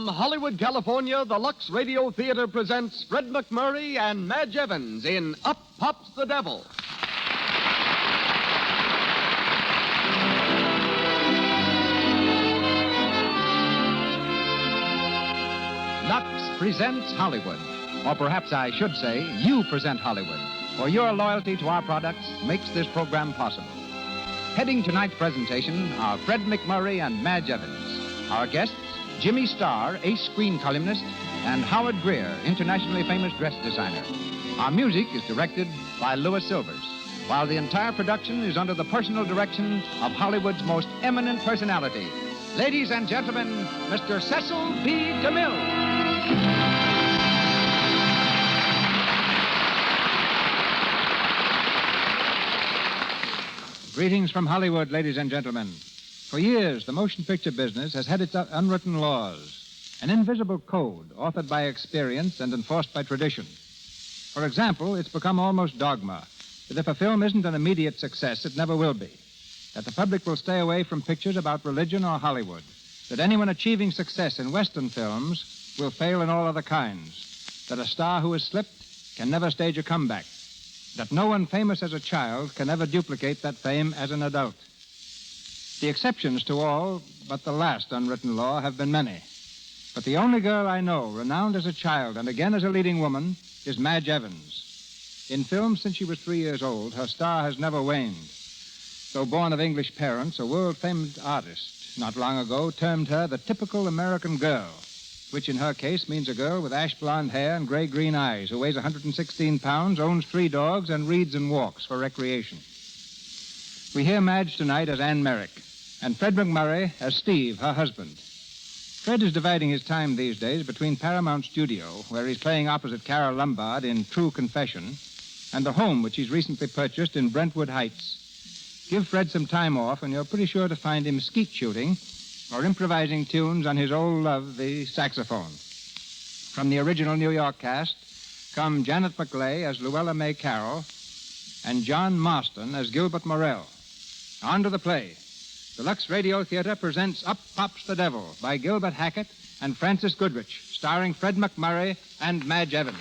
From Hollywood, California, the Lux Radio Theater presents Fred MacMurray and Madge Evans in Up Pops the Devil. Lux presents Hollywood. Or perhaps I should say, you present Hollywood. For your loyalty to our products makes this program possible. Heading tonight's presentation are Fred MacMurray and Madge Evans. Our guests, Jimmy Starr, ace screen columnist, and Howard Greer, internationally famous dress designer. Our music is directed by Louis Silvers, while the entire production is under the personal direction of Hollywood's most eminent personality. Ladies and gentlemen, Mr. Cecil B. DeMille. Greetings from Hollywood, ladies and gentlemen. For years, the motion picture business has had its unwritten laws, an invisible code authored by experience and enforced by tradition. For example, it's become almost dogma that if a film isn't an immediate success, it never will be. That the public will stay away from pictures about religion or Hollywood. That anyone achieving success in Western films will fail in all other kinds. That a star who has slipped can never stage a comeback. That no one famous as a child can ever duplicate that fame as an adult. The exceptions to all but the last unwritten law have been many. But the only girl I know, renowned as a child and again as a leading woman, is Madge Evans. In films since she was 3 years old, her star has never waned. Though born of English parents, a world-famed artist not long ago termed her the typical American girl, which in her case means a girl with ash blonde hair and gray-green eyes who weighs 116 pounds, owns 3 dogs, and reads and walks for recreation. We hear Madge tonight as Anne Merrick, and Fred MacMurray as Steve, her husband. Fred is dividing his time these days between Paramount Studio, where he's playing opposite Carole Lombard in True Confession, and the home which he's recently purchased in Brentwood Heights. Give Fred some time off, and you're pretty sure to find him skeet shooting or improvising tunes on his old love, the saxophone. From the original New York cast come Janet McLeay as Luella May Carroll and John Marston as Gilbert Morell. On to the play. The Lux Radio Theater presents Up Pops the Devil by Gilbert Hackett and Francis Goodrich, starring Fred MacMurray and Madge Evans.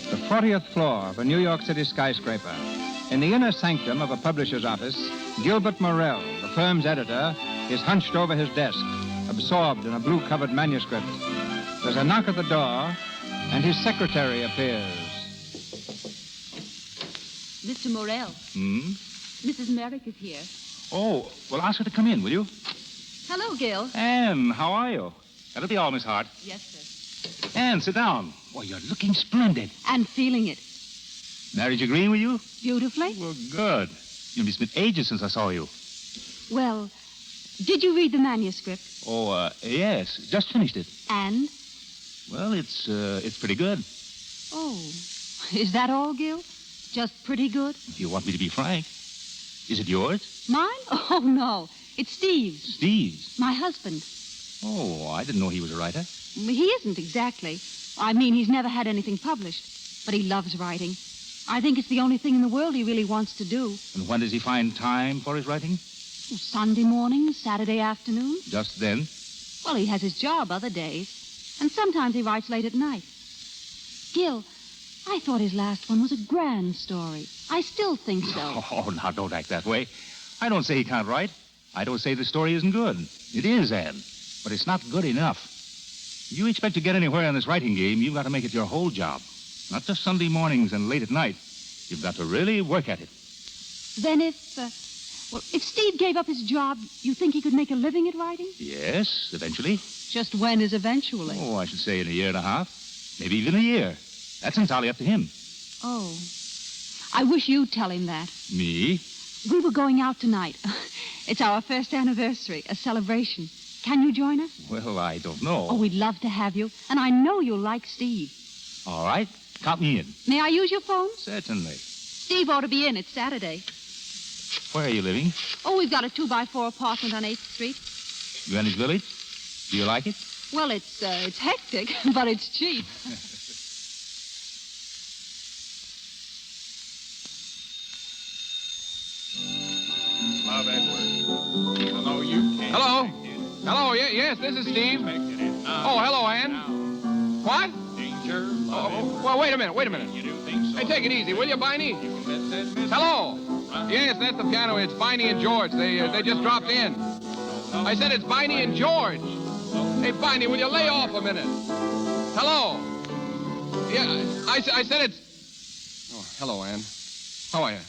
The 40th floor of a New York City skyscraper. In the inner sanctum of a publisher's office, Gilbert Morell, the firm's editor, is hunched over his desk, absorbed in a blue-covered manuscript. There's a knock at the door, and his secretary appears. Mr. Morell. Mrs. Merrick is here. Oh, well, ask her to come in, will you? Hello, Gil. Anne, how are you? That'll be all, Miss Hart. Yes, sir. Anne, sit down. Well, you're looking splendid. And feeling it. Marriage agreeing with you? Beautifully. Well, good. It's been ages since I saw you. Well, did you read the manuscript? Oh, yes. Just finished it. And? Well, it's pretty good. Oh, is that all, Gil? Just pretty good? If you want me to be frank. Is it yours? Mine? Oh, no. It's Steve's. Steve's? My husband. Oh, I didn't know he was a writer. He isn't exactly. I mean, he's never had anything published. But he loves writing. I think it's the only thing in the world he really wants to do. And when does he find time for his writing? Sunday morning, Saturday afternoon. Just then? Well, he has his job other days. And sometimes he writes late at night. Gil, I thought his last one was a grand story. I still think so. Oh, now, don't act that way. I don't say he can't write. I don't say the story isn't good. It is, Anne. But it's not good enough. If you expect to get anywhere in this writing game, you've got to make it your whole job. Not just Sunday mornings and late at night. You've got to really work at it. Then if Steve gave up his job, you think he could make a living at writing? Yes, eventually. Just when is eventually? Oh, I should say in a year and a half. Maybe even a year. That's entirely up to him. Oh. I wish you'd tell him that. Me? We were going out tonight. It's our first anniversary, a celebration. Can you join us? Well, I don't know. Oh, we'd love to have you. And I know you'll like Steve. All right. Count me in. May I use your phone? Certainly. Steve ought to be in. It's Saturday. Where are you living? Oh, we've got a 2x4 apartment on 8th Street. Greenwich Village? Do you like it? Well, it's hectic, but it's cheap. Love Edward. Hello, you can't. Hello? Hello, yes, this is Steve. Oh, hello, Ann. What? Danger, love Oh, well, wait a minute. You do think so? Hey, take it easy, will you, Biney? You can bet that, miss. Hello? Yes, that's the piano. It's Biney and George. They just dropped in. I said it's Biney and George. Hey, Biney, will you lay off a minute? Hello? Yeah, I said it's... Oh, hello, Ann. How are you?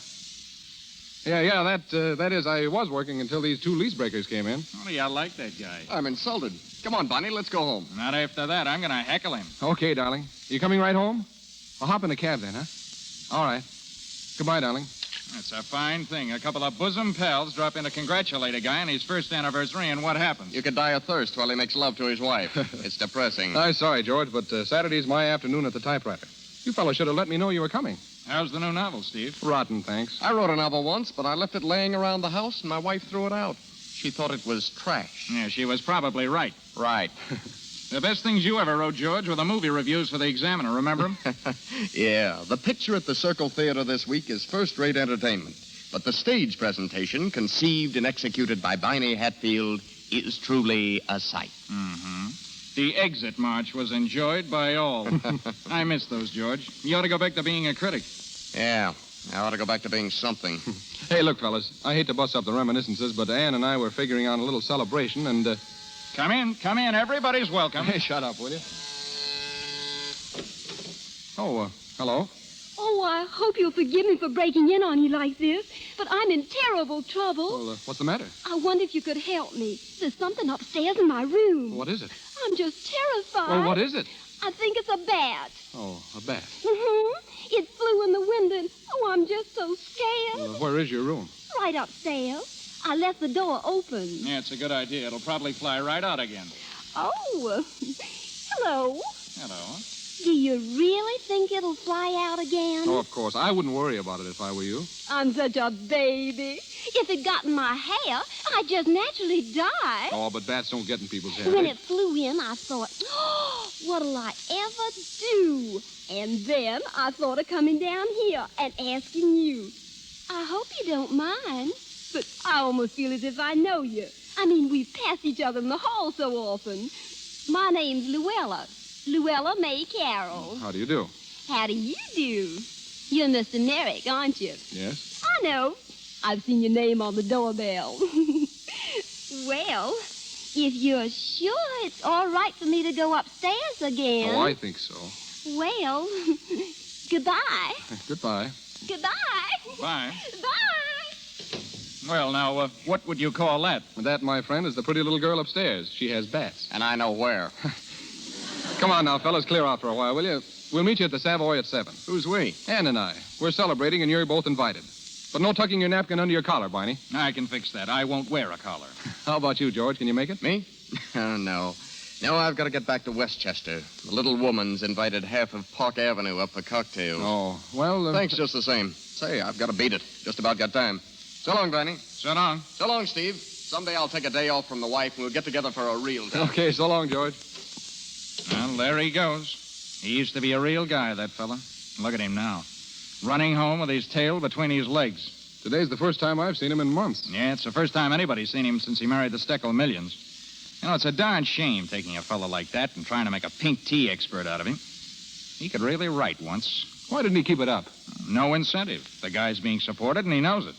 Yeah, that is, I was working until these two lease breakers came in. Oh, yeah, I like that guy. I'm insulted. Come on, Bonnie, let's go home. Not after that. I'm going to heckle him. Okay, darling. You coming right home? I'll hop in the cab then, huh? All right. Goodbye, darling. That's a fine thing. A couple of bosom pals drop in to congratulate a guy on his first anniversary, and what happens? You could die of thirst while he makes love to his wife. It's depressing. I'm sorry, George, but Saturday's my afternoon at the typewriter. You fellows should have let me know you were coming. How's the new novel, Steve? Rotten, thanks. I wrote a novel once, but I left it laying around the house, and my wife threw it out. She thought it was trash. Yeah, she was probably right. Right. The best things you ever wrote, George, were the movie reviews for the Examiner. Remember them? Yeah, the picture at the Circle Theater this week is first-rate entertainment. But the stage presentation, conceived and executed by Biney Hatfield, is truly a sight. Mm-hmm. The exit march was enjoyed by all. I miss those, George. You ought to go back to being a critic. Yeah, I ought to go back to being something. Hey, look, fellas, I hate to bust up the reminiscences, but Ann and I were figuring on a little celebration, and, Come in. Everybody's welcome. Hey, shut up, will you? Oh, hello. Oh, I hope you'll forgive me for breaking in on you like this, but I'm in terrible trouble. Well, what's the matter? I wonder if you could help me. There's something upstairs in my room. What is it? I'm just terrified. Well, what is it? I think it's a bat. Oh, a bat. Mm-hmm. It flew in the window, and I'm just so scared. Well, where is your room? Right upstairs. I left the door open. Yeah, it's a good idea. It'll probably fly right out again. Oh, hello. Hello. Do you really think it'll fly out again? Oh, of course. I wouldn't worry about it if I were you. I'm such a baby. If it got in my hair, I'd just naturally die. Oh, but bats don't get in people's hair. When it flew in, I thought, oh, what'll I ever do? And then I thought of coming down here and asking you. I hope you don't mind, but I almost feel as if I know you. I mean, we've passed each other in the hall so often. My name's Luella. Luella May Carroll. How do you do? How do you do? You're Mr. Merrick, aren't you? Yes? I know. I've seen your name on the doorbell. Well, if you're sure it's all right for me to go upstairs again. Oh, I think so. Well, goodbye. Goodbye. Goodbye. Bye. Bye. Well, now, what would you call that? That, my friend, is the pretty little girl upstairs. She has bats. And I know where. Come on now, fellas, clear out for a while, will you? We'll meet you at the Savoy at 7. Who's we? Ann and I. We're celebrating, and you're both invited. But no tucking your napkin under your collar, Barney. I can fix that. I won't wear a collar. How about you, George? Can you make it? Me? Oh, no. No, I've got to get back to Westchester. The little woman's invited half of Park Avenue up for cocktails. Oh, well... Thanks just the same. Say, I've got to beat it. Just about got time. So long, Barney. So long. So long, Steve. Someday I'll take a day off from the wife and we'll get together for a real time. Okay, so long, George. Well, there he goes. He used to be a real guy, that fella. Look at him now. Running home with his tail between his legs. Today's the first time I've seen him in months. Yeah, it's the first time anybody's seen him since he married the Steckel Millions. You know, it's a darn shame taking a fella like that and trying to make a pink tea expert out of him. He could really write once. Why didn't he keep it up? No incentive. The guy's being supported, and he knows it.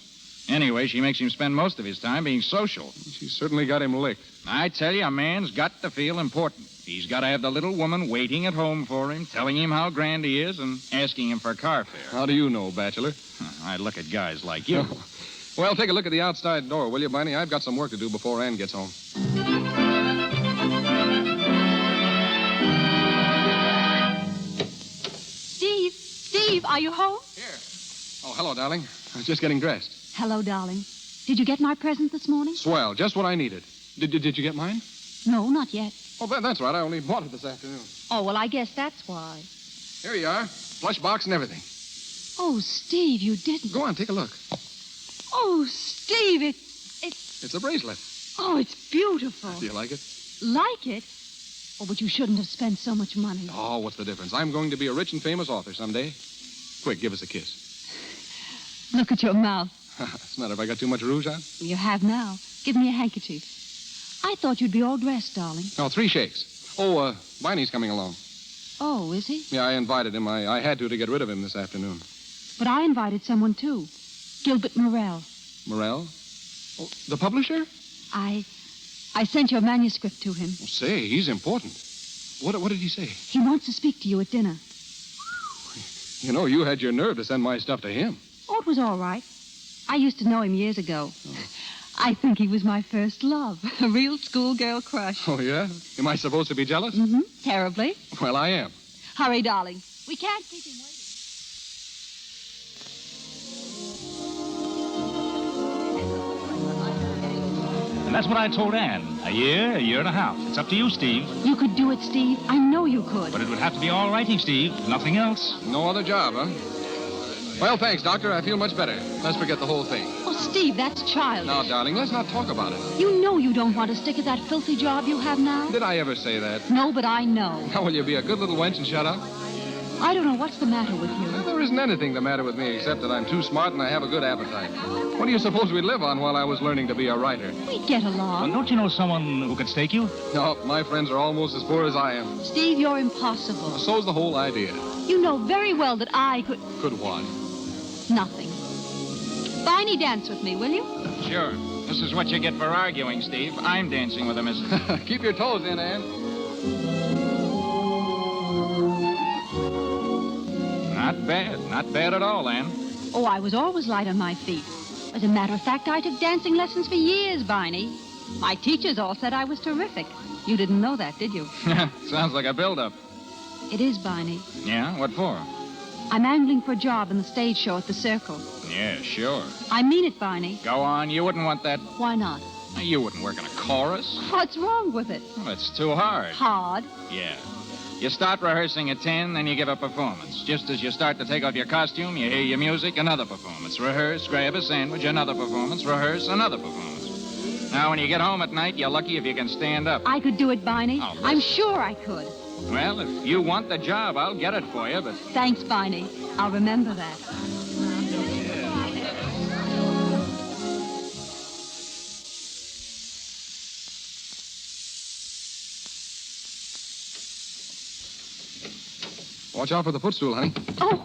Anyway, she makes him spend most of his time being social. She certainly got him licked. I tell you, a man's got to feel important. He's got to have the little woman waiting at home for him, telling him how grand he is, and asking him for car fare. How do you know, bachelor? I look at guys like you. Well, take a look at the outside door, will you, Barney? I've got some work to do before Ann gets home. Steve, are you home? Here. Oh, hello, darling. I was just getting dressed. Hello, darling. Did you get my present this morning? Swell, just what I needed. Did you get mine? No, not yet. Oh, that's right. I only bought it this afternoon. Oh, well, I guess that's why. Here you are. Plush box and everything. Oh, Steve, you didn't. Go on, take a look. Oh, Steve, it's... It's a bracelet. Oh, it's beautiful. Do you like it? Like it? Oh, but you shouldn't have spent so much money. Oh, what's the difference? I'm going to be a rich and famous author someday. Quick, give us a kiss. Look at your mouth. What's the matter? Have I got too much rouge on? You have now. Give me a handkerchief. I thought you'd be all dressed, darling. No, 3 shakes. Oh, Viney's coming along. Oh, is he? Yeah, I invited him. I had to get rid of him this afternoon. But I invited someone, too. Gilbert Morell. Morell? Oh, the publisher? I sent your manuscript to him. Oh, say, he's important. What did he say? He wants to speak to you at dinner. You know, you had your nerve to send my stuff to him. Oh, it was all right. I used to know him years ago. I think he was my first love. A real schoolgirl crush. Oh, yeah? Am I supposed to be jealous? Mm-hmm. Terribly. Well, I am. Hurry, darling. We can't keep him waiting. And that's what I told Anne. A year and a half. It's up to you, Steve. You could do it, Steve. I know you could. But it would have to be all writing, Steve. Nothing else. No other job, huh? Well, thanks, Doctor. I feel much better. Let's forget the whole thing. Oh, Steve, that's childish. Now, darling, let's not talk about it. You know you don't want to stick at that filthy job you have now. Did I ever say that? No, but I know. Now, will you be a good little wench and shut up? I don't know what's the matter with you. Well, there isn't anything the matter with me except that I'm too smart and I have a good appetite. What do you suppose we'd live on while I was learning to be a writer? We'd get Well, along. don't you know someone who could stake you? No, my friends are almost as poor as I am. Steve, you're impossible. So's the whole idea. You know very well that I could... Could what? Nothing. Viney, dance with me, will you? Sure. This is what you get for arguing, Steve. I'm dancing with a missus. Keep your toes in, Ann. Not bad. Not bad at all, Ann. Oh, I was always light on my feet. As a matter of fact, I took dancing lessons for years, Viney. My teachers all said I was terrific. You didn't know that, did you? Sounds like a build-up. It is, Viney. Yeah? What for? I'm angling for a job in the stage show at the Circle. Yeah, sure. I mean it, Viney. Go on. You wouldn't want that. Why not? You wouldn't work in a chorus. What's wrong with it? Well, it's too hard. Hard. Yeah. You start rehearsing at 10, then you give a performance. Just as you start to take off your costume, you hear your music, another performance. Rehearse, grab a sandwich, another performance. Rehearse, another performance. Now, when you get home at night, you're lucky if you can stand up. I could do it, Viney. Oh, I'm sure I could. Well, if you want the job, I'll get it for you, but... Thanks, Viney. I'll remember that. Watch out for the footstool, honey. Oh,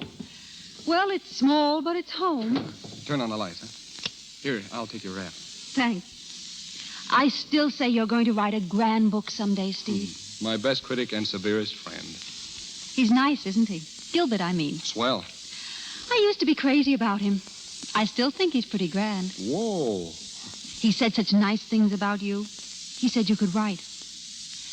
well, it's small, but it's home. Turn on the lights, huh? Here, I'll take your wrap. Thanks. I still say you're going to write a grand book someday, Steve. My best critic and severest friend. He's nice, isn't he? Gilbert, I mean. Swell. I used to be crazy about him. I still think he's pretty grand. Whoa. He said such nice things about you. He said you could write.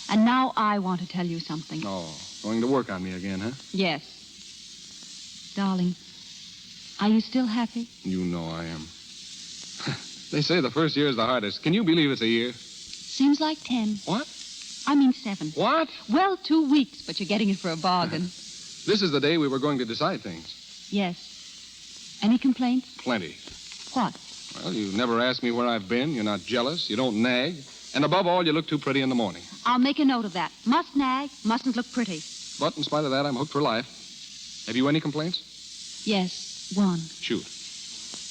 And now I want to tell you something. Oh, going to work on me again, huh? Yes. Darling, are you still happy? You know I am. They say the first year is the hardest. Can you believe it's a year? Seems like 10. What? I mean 7. What? Well, 2 weeks, but you're getting it for a bargain. This is the day we were going to decide things. Yes. Any complaints? Plenty. What? Well, you never ask me where I've been. You're not jealous. You don't nag. And above all, you look too pretty in the morning. I'll make a note of that. Must nag, mustn't look pretty. But in spite of that, I'm hooked for life. Have you any complaints? Yes, one. Shoot.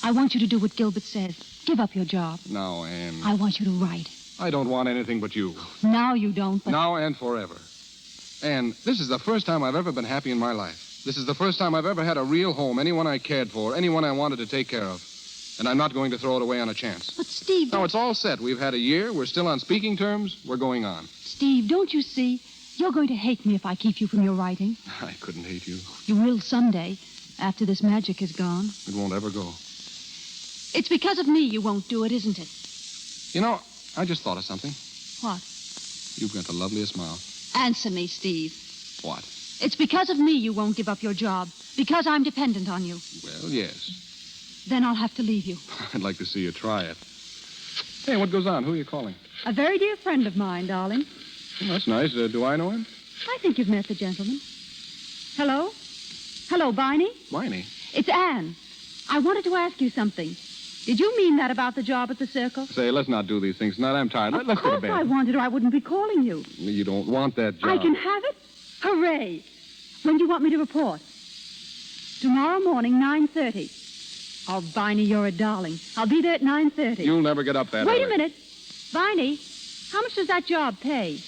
I want you to do what Gilbert says. Give up your job. Now, Ann. I want you to write. I don't want anything but you. Now you don't, but... Now and forever. Ann, this is the first time I've ever been happy in my life. This is the first time I've ever had a real home, anyone I cared for, anyone I wanted to take care of. And I'm not going to throw it away on a chance. But, Steve... No, it's all set. We've had a year. We're still on speaking terms. We're going on. Steve, don't you see? You're going to hate me if I keep you from your writing. I couldn't hate you. You will someday, after this magic is gone. It won't ever go. It's because of me you won't do it, isn't it? You know, I just thought of something. What? You've got the loveliest mouth. Answer me, Steve. What? It's because of me you won't give up your job. Because I'm dependent on you. Well, yes. Then I'll have to leave you. I'd like to see you try it. Hey, what goes on? Who are you calling? A very dear friend of mine, darling. Well, that's nice. Do I know him? I think you've met the gentleman. Hello? Hello, Viney? Viney. It's Anne. I wanted to ask you something. Did you mean that about the job at the circle? Say, let's not do these things tonight. I'm tired. Let's go to Of bed. course I wanted to. I wouldn't be calling you. You don't want that job. I can have it? Hooray. When do you want me to report? Tomorrow morning, 9:30. Oh, Viney, you're a darling. I'll be there at 9:30. You'll never get up that Wait a early. minute. Viney, how much does that job pay?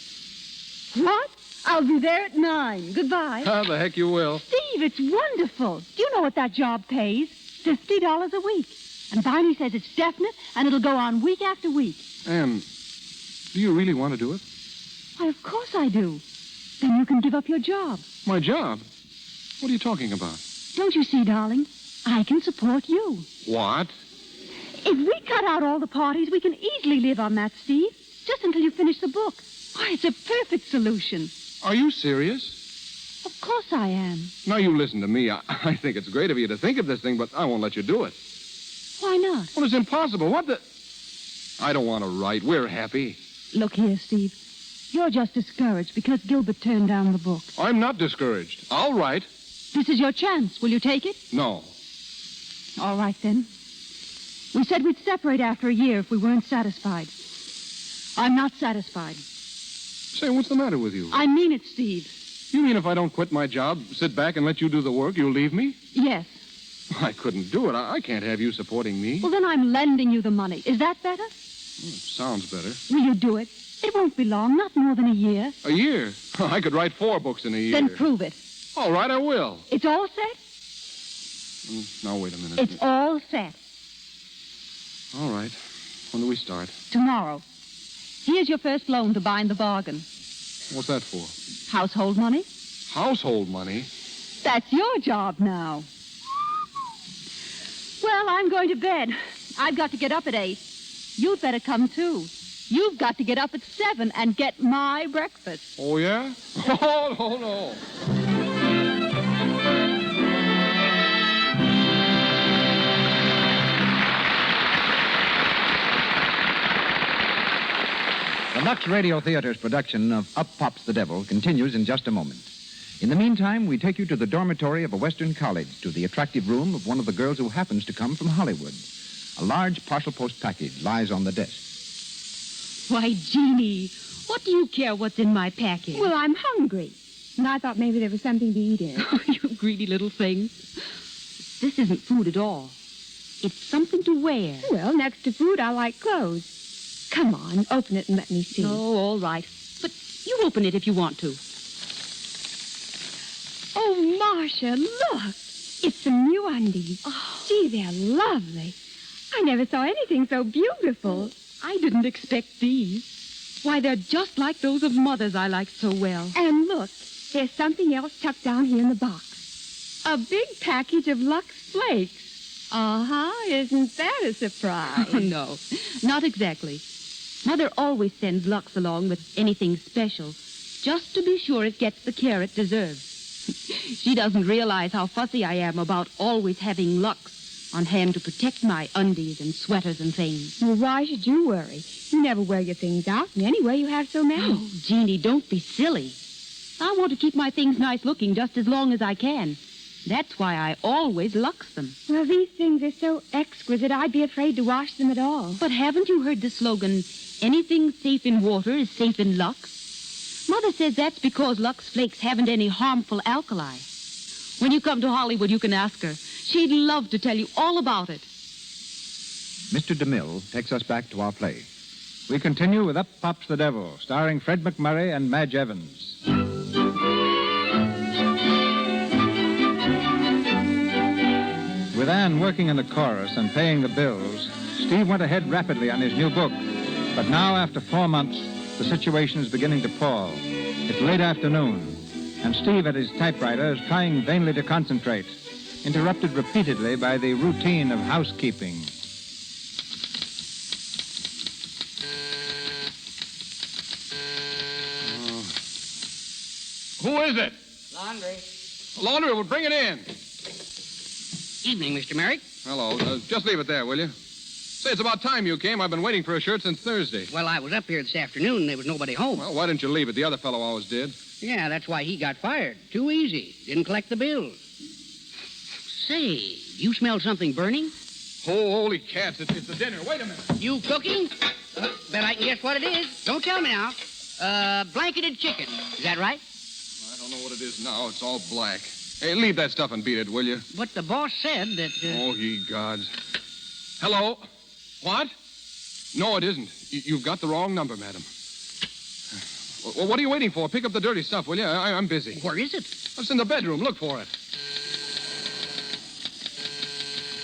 What? I'll be there at 9. Goodbye. How the heck you will. Steve, it's wonderful. Do you know what that job pays? $50 a week. And Viney says it's definite, and it'll go on week after week. Anne, do you really want to do it? Why, of course I do. Then you can give up your job. My job? What are you talking about? Don't you see, darling? I can support you. What? If we cut out all the parties, we can easily live on that, Steve. Just until you finish the book. Why, it's a perfect solution. Are you serious? Of course I am. Now, you listen to me. I think it's great of you to think of this thing, but I won't let you do it. Why not? Well, it's impossible. What the... I don't want to write. We're happy. Look here, Steve. You're just discouraged because Gilbert turned down the book. I'm not discouraged. I'll write. This is your chance. Will you take it? No. All right, then. We said we'd separate after a year if we weren't satisfied. I'm not satisfied. Say, what's the matter with you? I mean it, Steve. You mean if I don't quit my job, sit back and let you do the work, you'll leave me? Yes. I couldn't do it. I can't have you supporting me. Well, then I'm lending you the money. Is that better? Sounds better. Will you do it? It won't be long, not more than a year. A year? I could write 4 books in a year. Then prove it. All right, I will. It's all set? Now, wait a minute. It's all set. All right. When do we start? Tomorrow. Here's your first loan to bind the bargain. What's that for? Household money? Household money? That's your job now. Well, I'm going to bed. I've got to get up at 8. You'd better come, too. You've got to get up at 7 and get my breakfast. Oh, yeah? Oh, no. The Lux Radio Theater's production of Up Pops the Devil continues in just a moment. In the meantime, we take you to the dormitory of a Western college, to the attractive room of one of the girls who happens to come from Hollywood. A large parcel post package lies on the desk. Why, Jeannie, what do you care what's in my package? Well, I'm hungry. And I thought maybe there was something to eat in. Oh, you greedy little thing. This isn't food at all. It's something to wear. Well, next to food, I like clothes. Come on, open it and let me see. Oh, all right. But you open it if you want to. Oh, Marcia, look. It's some new undies. Oh. Gee, they're lovely. I never saw anything so beautiful. I didn't expect these. Why, they're just like those of Mother's I liked so well. And look, there's something else tucked down here in the box. A big package of Lux Flakes. Uh-huh. Isn't that a surprise? No, not exactly. Mother always sends Lux along with anything special, just to be sure it gets the care it deserves. She doesn't realize how fussy I am about always having Lux on hand to protect my undies and sweaters and things. Well, why should you worry? You never wear your things out, and anyway, you have so many. Oh, Jeannie, don't be silly. I want to keep my things nice looking just as long as I can. That's why I always Lux them. Well, these things are so exquisite, I'd be afraid to wash them at all. But haven't you heard the slogan, anything safe in water is safe in Lux? Mother says that's because Lux Flakes haven't any harmful alkali. When you come to Hollywood, you can ask her. She'd love to tell you all about it. Mr. DeMille takes us back to our play. We continue with Up Pops the Devil, starring Fred McMurray and Madge Evans. With Anne working in the chorus and paying the bills, Steve went ahead rapidly on his new book. But now, after 4 months, the situation is beginning to pall. It's late afternoon, and Steve at his typewriter is trying vainly to concentrate, interrupted repeatedly by the routine of housekeeping. Who is it? Laundry. Laundry, well, bring it in. Evening, Mr. Merrick. Hello. Just leave it there, will you? Say, it's about time you came. I've been waiting for a shirt since Thursday. Well, I was up here this afternoon and there was nobody home. Well, why didn't you leave it? The other fellow always did. Yeah, that's why he got fired. Too easy. Didn't collect the bills. Say, you smell something burning? Oh, holy cats, it's the dinner. Wait a minute. You cooking? Bet I can guess what it is. Don't tell me now. Blanketed chicken. Is that right? I don't know what it is now. It's all black. Hey, leave that stuff and beat it, will you? But the boss said that... Oh, ye gods. Hello? What? No, it isn't. You've got the wrong number, madam. Well, what are you waiting for? Pick up the dirty stuff, will you? I'm busy. Where is it? It's in the bedroom. Look for it.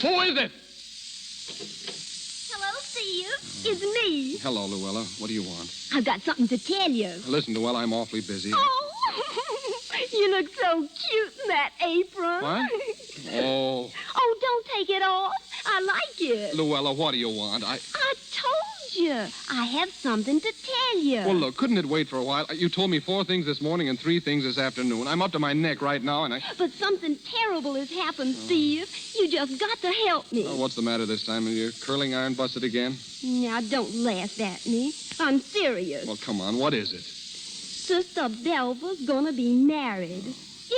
Who is it? Hello, Steve. It's me. Hello, Luella. What do you want? I've got something to tell you. Listen, Luella, I'm awfully busy. Oh, you look so cute in that apron. What? Oh, Oh, don't take it off. I like it. Luella, what do you want? I told you. I have something to tell you. Well, look, couldn't it wait for a while? You told me 4 things this morning and 3 things this afternoon. I'm up to my neck right now, and I... But something terrible has happened, Steve. You just got to help me. Oh, what's the matter this time? Are your curling iron busted again? Now, don't laugh at me. I'm serious. Well, come on, what is it? Sister Belva's gonna be married.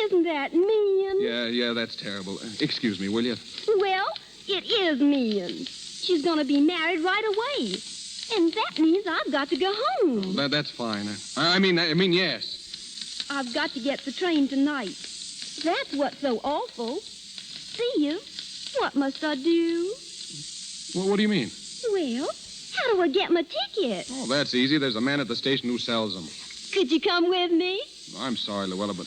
Isn't that mean? Yeah, that's terrible. Excuse me, will you? Well, it is mean. She's gonna be married right away. And that means I've got to go home. That's fine. I mean, yes. I've got to get the train tonight. That's what's so awful. See you. What must I do? Well, what do you mean? Well, how do I get my ticket? Oh, that's easy. There's a man at the station who sells them. Could you come with me? I'm sorry, Luella, but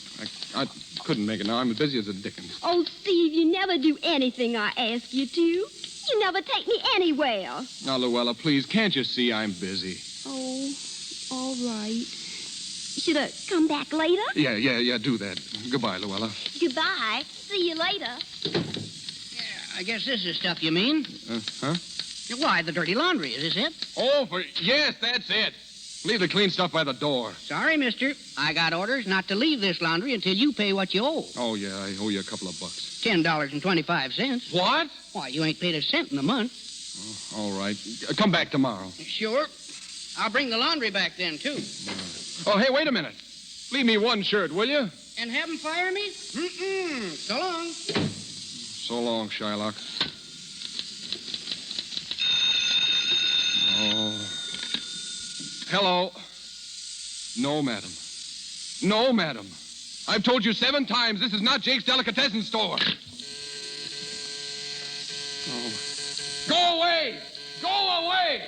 I couldn't make it now. I'm as busy as the dickens. Oh, Steve, you never do anything I ask you to. You never take me anywhere. Now, Luella, please, can't you see I'm busy? Oh, all right. Should I come back later? Yeah, do that. Goodbye, Luella. Goodbye. See you later. I guess this is stuff you mean. Huh? Why, the dirty laundry. Is this it? Oh, yes, that's it. Leave the clean stuff by the door. Sorry, mister. I got orders not to leave this laundry until you pay what you owe. Oh, yeah, I owe you a couple of bucks. $10.25. What? Why, you ain't paid a cent in a month. Oh, all right. Come back tomorrow. Sure. I'll bring the laundry back then, too. Oh, hey, wait a minute. Leave me one shirt, will you? And have 'em fire me? Mm-mm. So long. So long, Shylock. Oh. Hello. No, madam. No, madam. I've told you 7 times this is not Jake's Delicatessen store. Oh. Go away! Go away!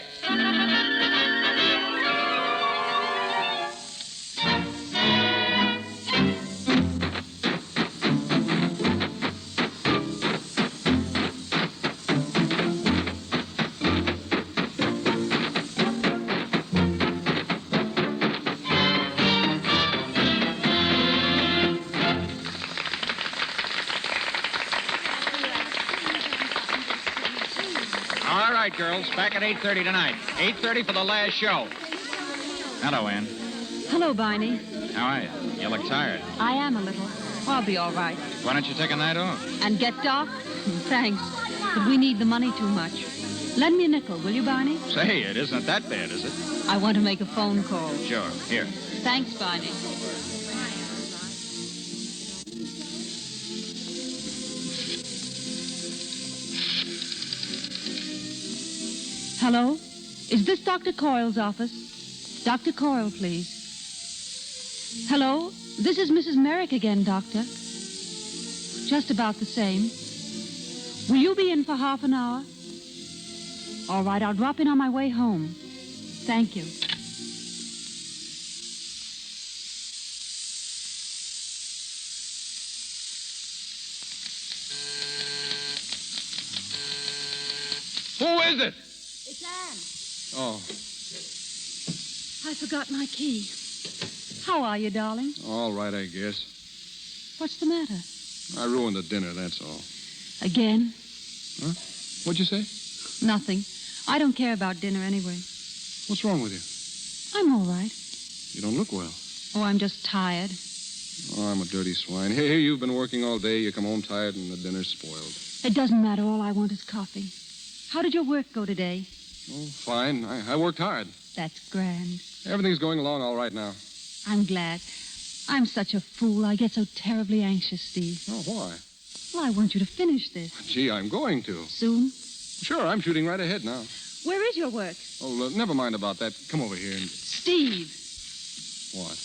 All right, girls, back at 8:30 tonight. 8:30 for the last show. Hello, Ann. Hello, Barney. How are you? You look tired. I am a little. I'll be all right. Why don't you take a night off? And get Doc? Thanks. But we need the money too much. Lend me a nickel, will you, Barney? Say, it isn't that bad, is it? I want to make a phone call. Sure. Here. Thanks, Barney. Hello? Is this Dr. Coyle's office? Dr. Coyle, please. Hello? This is Mrs. Merrick again, Doctor. Just about the same. Will you be in for half an hour? All right, I'll drop in on my way home. Thank you. Who is it? It's Anne. Oh, I forgot my key. How are you, darling? all right, I guess. What's the matter? I ruined the dinner, that's all. Again? What'd you say? Nothing. I don't care about dinner anyway. What's wrong with you? I'm all right. You don't look well. Oh, I'm just tired. Oh, I'm a dirty swine. Here, you've been working all day. You come home tired and the dinner's spoiled. It doesn't matter. All I want is coffee. How did your work go today? Oh, fine. I worked hard. That's grand. Everything's going along all right now. I'm glad. I'm such a fool. I get so terribly anxious, Steve. Oh, why? Well, I want you to finish this. Gee, I'm going to. Soon? Sure, I'm shooting right ahead now. Where is your work? Oh, never mind about that. Come over here and... Steve, What?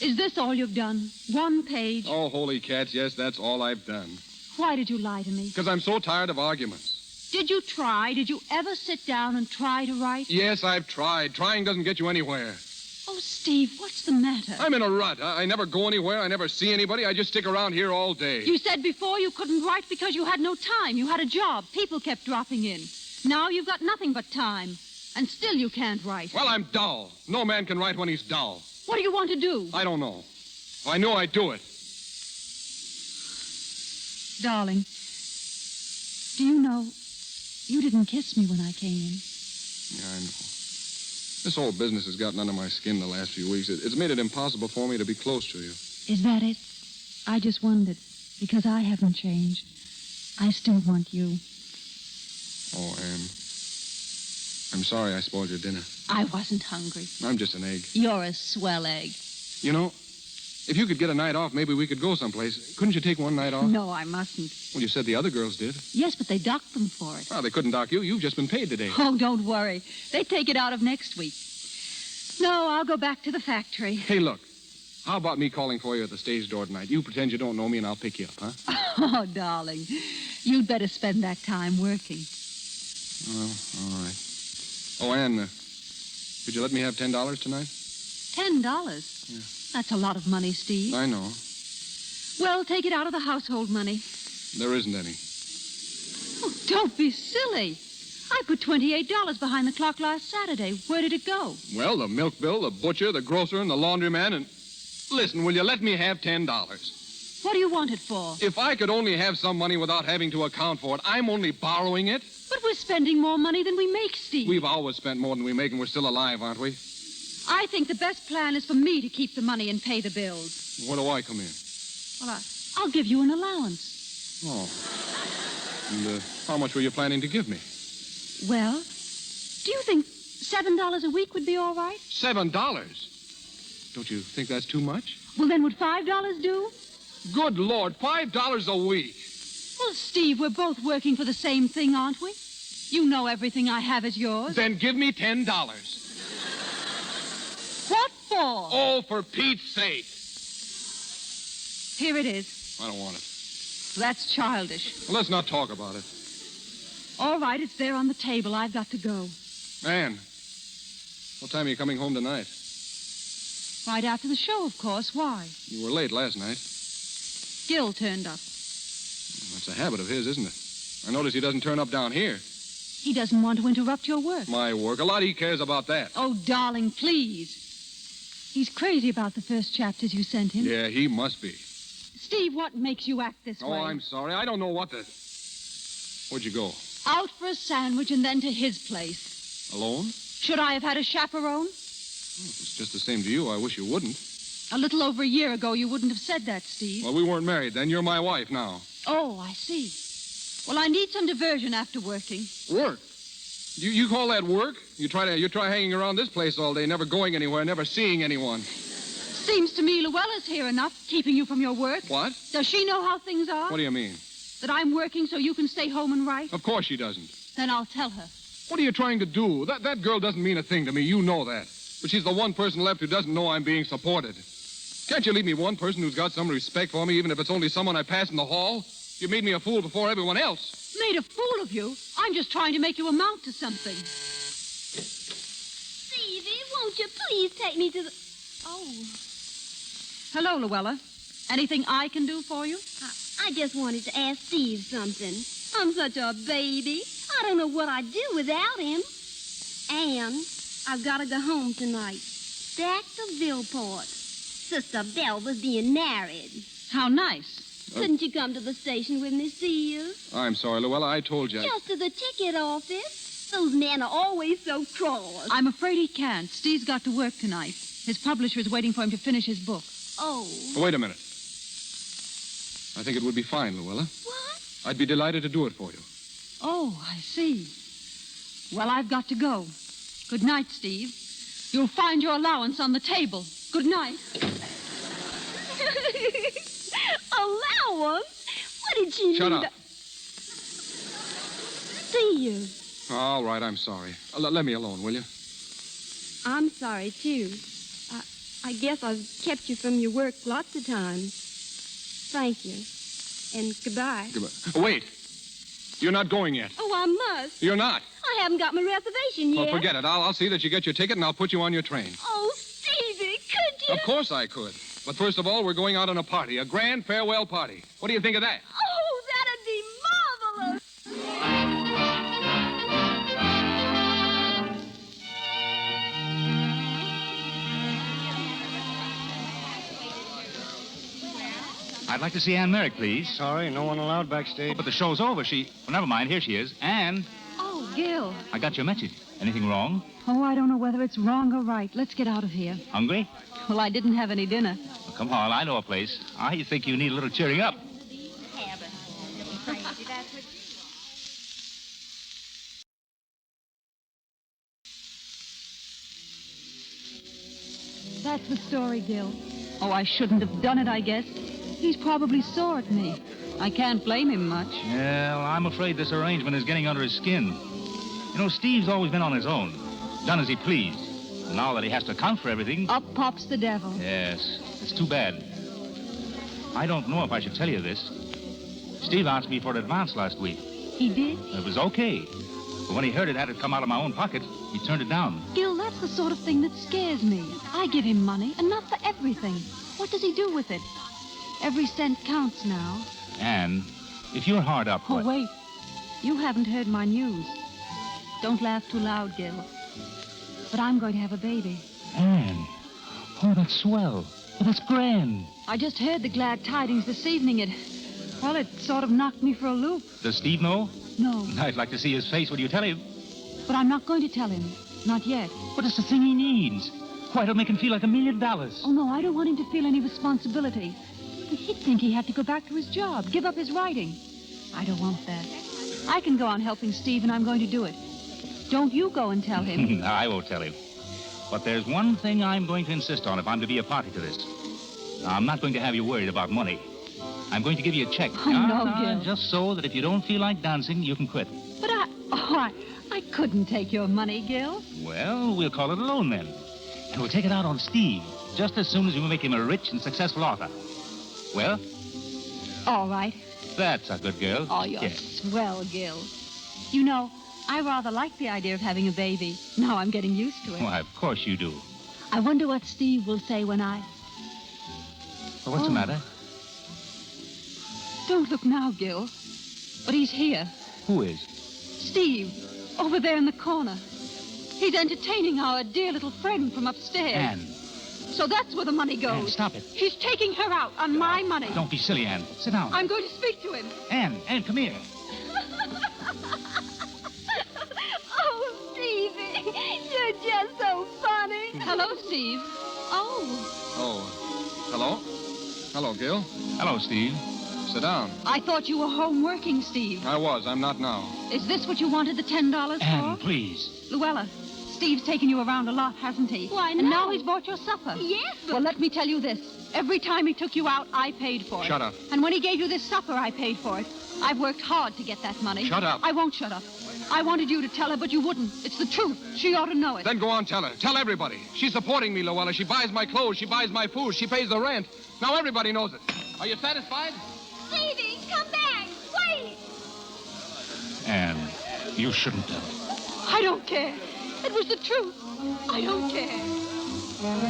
is this all you've done? One page? Oh, holy cats, yes, that's all I've done. Why did you lie to me? Because I'm so tired of arguments. Did you try? Did you ever sit down and try to write? Yes, I've tried. Trying doesn't get you anywhere. Oh, Steve, what's the matter? I'm in a rut. I never go anywhere. I never see anybody. I just stick around here all day. You said before you couldn't write because you had no time. You had a job. People kept dropping in. Now you've got nothing but time. And still you can't write. Well, I'm dull. No man can write when he's dull. What do you want to do? I don't know. If I knew, I'd do it. Darling, do you know you didn't kiss me when I came in? Yeah, I know. This whole business has gotten under my skin the last few weeks. It's made it impossible for me to be close to you. Is that it? I just wondered, because I haven't changed. I still want you. Oh, Anne. I'm sorry I spoiled your dinner. I wasn't hungry. I'm just an egg. You're a swell egg. You know, if you could get a night off, maybe we could go someplace. Couldn't you take one night off? No, I mustn't. Well, you said the other girls did. Yes, but they docked them for it. Well, they couldn't dock you. You've just been paid today. Oh, don't worry. They take it out of next week. No, I'll go back to the factory. Hey, look. How about me calling for you at the stage door tonight? You pretend you don't know me, and I'll pick you up, huh? Oh, darling, you'd better spend that time working. Well, all right. Oh, Anne, could you let me have $10 tonight? $10? Yeah. That's a lot of money, Steve. I know. Well, take it out of the household money. There isn't any. Oh, don't be silly. I put $28 behind the clock last Saturday. Where did it go? Well, the milk bill, the butcher, the grocer, and the laundryman, and... Listen, will you let me have $10? What do you want it for? If I could only have some money without having to account for it, I'm only borrowing it. But we're spending more money than we make, Steve. We've always spent more than we make, and we're still alive, aren't we? I think the best plan is for me to keep the money and pay the bills. Where do I come in? Well, I'll give you an allowance. Oh. And how much were you planning to give me? Well, do you think $7 a week would be all right? $7? Don't you think that's too much? Well, then would $5 do? Good Lord, $5 a week. Well, Steve, we're both working for the same thing, aren't we? You know everything I have is yours. Then give me $10. What for? Oh, for Pete's sake. Here it is. I don't want it. That's childish. Well, let's not talk about it. All right, it's there on the table. I've got to go. Anne, what time are you coming home tonight? Right after the show, of course. Why? You were late last night. Gil turned up. That's a habit of his, isn't it? I notice he doesn't turn up down here. He doesn't want to interrupt your work. My work. A lot he cares about that. Oh, darling, please. He's crazy about the first chapters you sent him. Yeah, he must be. Steve, what makes you act this way? Oh, I'm sorry. I don't know what to... Where'd you go? Out for a sandwich and then to his place. Alone? Should I have had a chaperone? Well, if it's just the same to you, I wish you wouldn't. A little over a year ago, you wouldn't have said that, Steve. Well, we weren't married then. You're my wife now. Oh, I see. Well, I need some diversion after working. Work? You call that work? You try hanging around this place all day, never going anywhere, never seeing anyone. Seems to me Luella's here enough, keeping you from your work. What? Does she know how things are? What do you mean? That I'm working so you can stay home and write? Of course she doesn't. Then I'll tell her. What are you trying to do? That girl doesn't mean a thing to me. You know that. But she's the one person left who doesn't know I'm being supported. Can't you leave me one person who's got some respect for me, even if it's only someone I pass in the hall? You made me a fool before everyone else. Made a fool of you? I'm just trying to make you amount to something. Stevie, won't you please take me to the... Oh, Hello, Luella. Anything I can do for you? I just wanted to ask Steve something. I'm such a baby. I don't know what I'd do without him. And I've got to go home tonight. Back to Villeport. Sister Belva's being married. How nice. Couldn't you come to the station with me, Steve? I'm sorry, Luella. I told you. Just to the ticket office. Those men are always so cross. I'm afraid he can't. Steve's got to work tonight. His publisher is waiting for him to finish his book. Oh. Wait a minute. I think it would be fine, Luella. What? I'd be delighted to do it for you. Oh, I see. Well, I've got to go. Good night, Steve. You'll find your allowance on the table. Good night. Allowance? What did she Shut need? up. see you. All right, I'm sorry. Let me alone, will you? I'm sorry, too. I guess I've kept you from your work lots of times. Thank you. And goodbye. Goodbye. Wait. You're not going yet. Oh, I must. You're not. I haven't got my reservation yet. Well, forget it. I'll see that you get your ticket, and I'll put you on your train. Oh, Stevie, could you? Of course I could. But first of all, we're going out on a party, a grand farewell party. What do you think of that? Oh, that'd be marvelous. I'd like to see Ann Merrick, please. Sorry, no one allowed backstage. But the show's over. Well, never mind. Here she is. Ann, Oh, Gil. I got your message. Anything wrong? Oh, I don't know whether it's wrong or right. Let's get out of here. Hungry? Well, I didn't have any dinner. Well, come on. I know a place. I think you need a little cheering up. That's the story, Gil. Oh, I shouldn't have done it, I guess. He's probably sore at me. I can't blame him much. Well, I'm afraid this arrangement is getting under his skin. You know, Steve's always been on his own, done as he pleased. Now that he has to account for everything... Up pops the devil. Yes, it's too bad. I don't know if I should tell you this. Steve asked me for an advance last week. He did? It was okay. But when he heard it had to come out of my own pocket, he turned it down. Gil, that's the sort of thing that scares me. I give him money, and not for everything. What does he do with it? Every cent counts now. And if you're hard up... Oh, what- wait. You haven't heard my news. Don't laugh too loud, Gil. But I'm going to have a baby. Ann. Oh, that's swell. Oh, that's grand. I just heard the glad tidings this evening. It sort of knocked me for a loop. Does Steve know? No, I'd like to see his face when you tell him. but I'm not going to tell him. Not yet. But it's the thing he needs. Why, it'll make him feel like $1 million. Oh, no, I don't want him to feel any responsibility. He'd think he had to go back to his job, give up his writing. I don't want that. I can go on helping Steve, and I'm going to do it. Don't you go and tell him. I won't tell him. But there's one thing I'm going to insist on if I'm to be a party to this. I'm not going to have you worried about money. I'm going to give you a check. Oh, no, Gil. Just so that if you don't feel like dancing, you can quit. But I couldn't take your money, Gil. Well, we'll call it a loan then. And we'll take it out on Steve, just as soon as we make him a rich and successful author. Well, All right. that's a good girl. Oh, you're Yes. swell, Gil. You know, I rather like the idea of having a baby. Now I'm getting used to it. Why, of course you do. I wonder what Steve will say when I... Well, what's the matter? Don't look now, Gil. But he's here. Who is? Steve, over there in the corner. He's entertaining our dear little friend from upstairs. Ann. So that's where the money goes. Ann, stop it. He's taking her out on my money. Don't be silly, Ann. Sit down. I'm going to speak to him. Ann, come here. Oh, Stevie, you're just so funny. Hello, Steve. Oh, Oh, hello? Hello, Gil. Hello, Steve. Sit down. I thought you were home working, Steve. I was. I'm not now. Is this what you wanted the $10 Ann, for? please. Luella, Steve's taken you around a lot, hasn't he? Why, And now no. he's bought your supper. Yes, but... Well, let me tell you this. Every time he took you out, I paid for it. Shut up. And when he gave you this supper, I paid for it. I've worked hard to get that money. Shut up. I won't shut up. I wanted you to tell her, but you wouldn't. It's the truth. She ought to know it. Then go on, tell her. Tell everybody. She's supporting me, Luella. She buys my clothes. She buys my food. She pays the rent. Now everybody knows it. Are you satisfied? Stevie, come back, wait. Ann, you shouldn't have. I don't care. It was the truth. I don't care.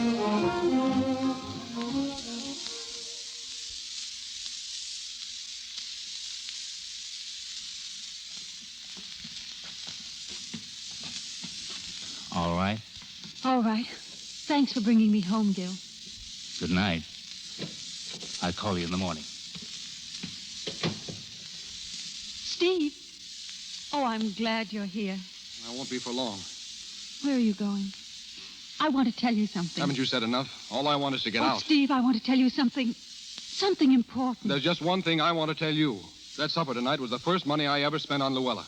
All right. All right. Thanks for bringing me home, Gil. Good night. I'll call you in the morning. Steve. Oh, I'm glad you're here. I won't be for long. Where are you going? I want to tell you something. Haven't you said enough? All I want is to get Oh, out. Steve, I want to tell you something. Something important. There's just one thing I want to tell you. That supper tonight was the first money I ever spent on Luella.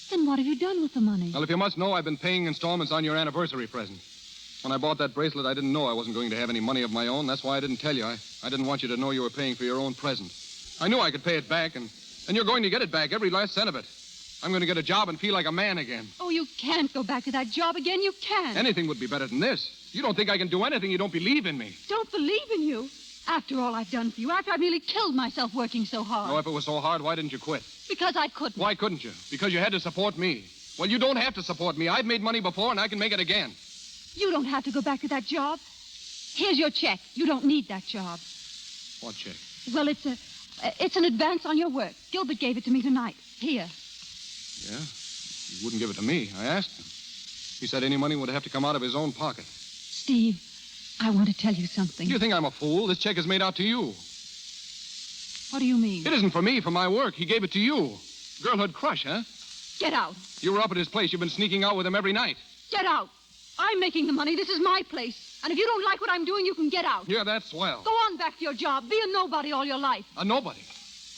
Then what have you done with the money? Well, if you must know, I've been paying installments on your anniversary present. When I bought that bracelet, I didn't know I wasn't going to have any money of my own. That's why I didn't tell you. I didn't want you to know you were paying for your own present. I knew I could pay it back, and you're going to get it back, every last cent of it. I'm going to get a job and feel like a man again. Oh, you can't go back to that job again. You can't. Anything would be better than this. You don't think I can do anything. You don't believe in me. Don't believe in you. After all I've done for you, after I nearly killed myself working so hard. Oh, if it was so hard, why didn't you quit? Because I couldn't. Why couldn't you? Because you had to support me. Well, you don't have to support me. I've made money before, and I can make it again. You don't have to go back to that job. Here's your check. You don't need that job. What check? Well, it's an advance on your work. Gilbert gave it to me tonight. Here. Yeah? He wouldn't give it to me. I asked him. He said any money would have to come out of his own pocket. Steve, I want to tell you something. You think I'm a fool? This check is made out to you. What do you mean? It isn't for me, for my work. He gave it to you. Girlhood crush, huh? Get out. You were up at his place. You've been sneaking out with him every night. Get out. I'm making the money. This is my place. And if you don't like what I'm doing, you can get out. Yeah, that's swell. Go on back to your job. Be a nobody all your life. A nobody?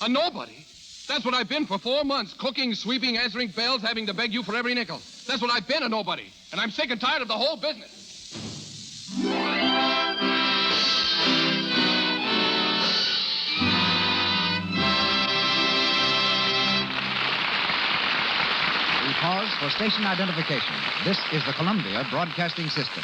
A nobody? That's what I've been for 4 months. Cooking, sweeping, answering bells, having to beg you for every nickel. That's what I've been, a nobody. And I'm sick and tired of the whole business. We pause for station identification. This is the Columbia Broadcasting System.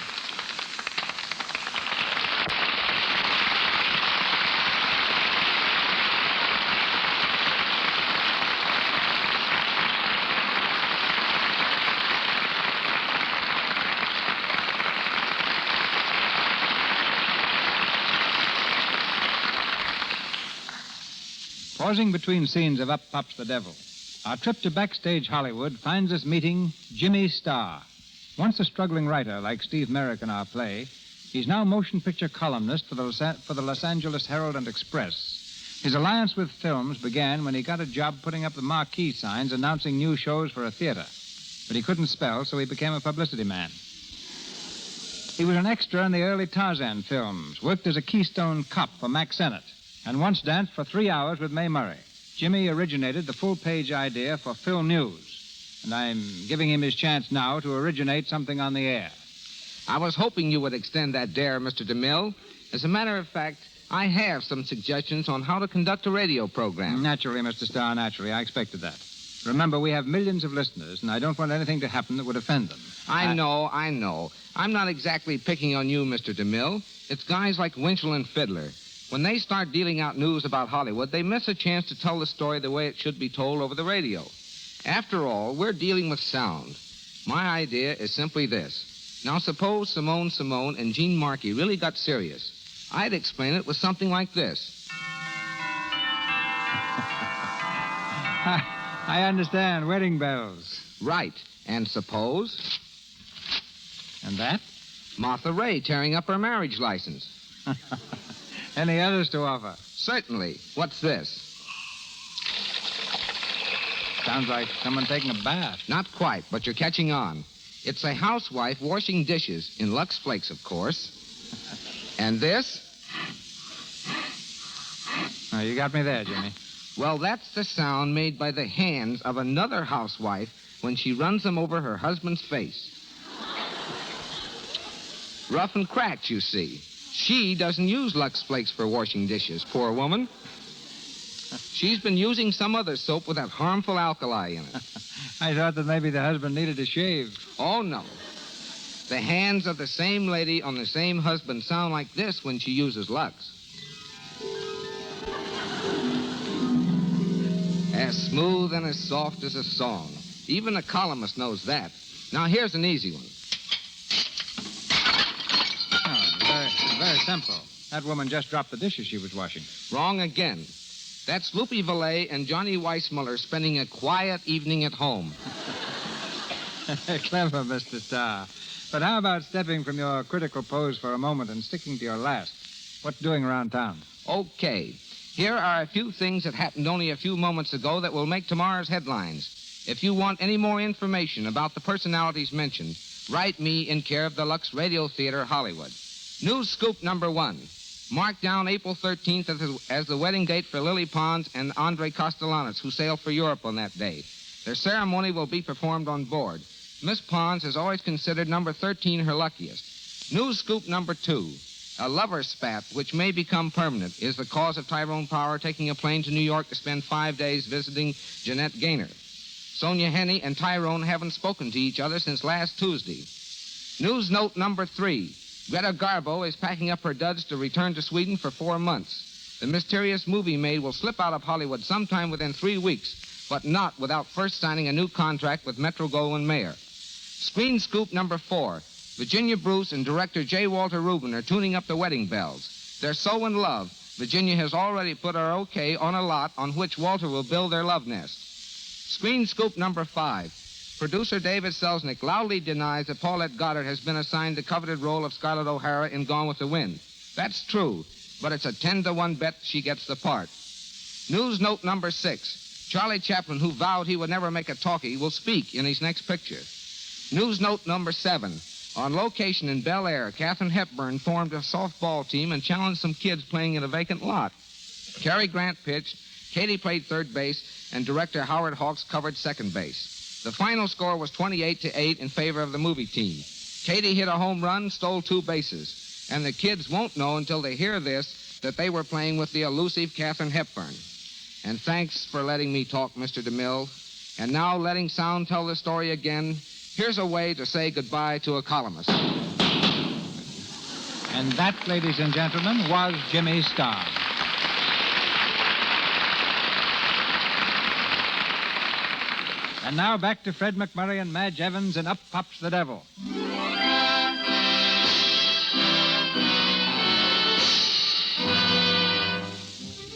Pausing between scenes of Up Pops the Devil, our trip to backstage Hollywood finds us meeting Jimmy Starr. Once a struggling writer like Steve Merrick in our play, he's now motion picture columnist for the Los Angeles Herald and Express. His alliance with films began when he got a job putting up the marquee signs announcing new shows for a theater. But he couldn't spell, so he became a publicity man. He was an extra in the early Tarzan films, worked as a Keystone cop for Mack Sennett, and once danced for 3 hours with Mae Murray. Jimmy originated the full-page idea for Film News, and I'm giving him his chance now to originate something on the air. I was hoping you would extend that dare, Mr. DeMille. As a matter of fact, I have some suggestions on how to conduct a radio program. Naturally, Mr. Starr, naturally. I expected that. Remember, we have millions of listeners, and I don't want anything to happen that would offend them. I know. I'm not exactly picking on you, Mr. DeMille. It's guys like Winchell and Fiddler. When they start dealing out news about Hollywood, they miss a chance to tell the story the way it should be told over the radio. After all, we're dealing with sound. My idea is simply this. Now, suppose Simone and Gene Markey really got serious. I'd explain it with something like this. I understand. Wedding bells. Right. And suppose... And that? Martha Ray tearing up her marriage license. Any others to offer? Certainly. What's this? Sounds like someone taking a bath. Not quite, but you're catching on. It's a housewife washing dishes, in Lux Flakes, of course. And this? Oh, you got me there, Jimmy. Well, that's the sound made by the hands of another housewife when she runs them over her husband's face. Rough and cracked, you see. She doesn't use Lux Flakes for washing dishes, poor woman. She's been using some other soap with that harmful alkali in it. I thought that maybe the husband needed a shave. Oh, no. The hands of the same lady on the same husband sound like this when she uses Lux. As smooth and as soft as a song. Even a columnist knows that. Now, here's an easy one. Very simple. That woman just dropped the dishes she was washing. Wrong again. That's Loopy Valet and Johnny Weissmuller spending a quiet evening at home. Clever, Mr. Starr. But how about stepping from your critical pose for a moment and sticking to your last? What's doing around town? Okay. Here are a few things that happened only a few moments ago that will make tomorrow's headlines. If you want any more information about the personalities mentioned, write me in care of the Lux Radio Theater, Hollywood. News scoop number 1. Marked down April 13th as the wedding date for Lily Pons and Andre Castellanos, who sail for Europe on that day. Their ceremony will be performed on board. Miss Pons has always considered number 13 her luckiest. News scoop number 2. A lover spat, which may become permanent, is the cause of Tyrone Power taking a plane to New York to spend 5 days visiting Jeanette Gaynor. Sonia Henney and Tyrone haven't spoken to each other since last Tuesday. News note number 3. Greta Garbo is packing up her duds to return to Sweden for 4 months. The mysterious movie maid will slip out of Hollywood sometime within 3 weeks, but not without first signing a new contract with Metro-Goldwyn-Mayer. Screen scoop number 4. Virginia Bruce and director J. Walter Rubin are tuning up the wedding bells. They're so in love, Virginia has already put her okay on a lot on which Walter will build their love nest. Screen scoop number 5. Producer David Selznick loudly denies that Paulette Goddard has been assigned the coveted role of Scarlett O'Hara in Gone with the Wind. That's true, but it's a 10-to-1 bet she gets the part. News note number 6. Charlie Chaplin, who vowed he would never make a talkie, will speak in his next picture. News note number 7. On location in Bel Air, Katharine Hepburn formed a softball team and challenged some kids playing in a vacant lot. Cary Grant pitched, Katie played third base, and director Howard Hawks covered second base. The final score was 28-8 in favor of the movie team. Katie hit a home run, stole 2 bases. And the kids won't know until they hear this that they were playing with the elusive Katharine Hepburn. And thanks for letting me talk, Mr. DeMille. And now, letting sound tell the story again, here's a way to say goodbye to a columnist. And that, ladies and gentlemen, was Jimmy Starr. And now back to Fred McMurray and Madge Evans and Up Pops the Devil.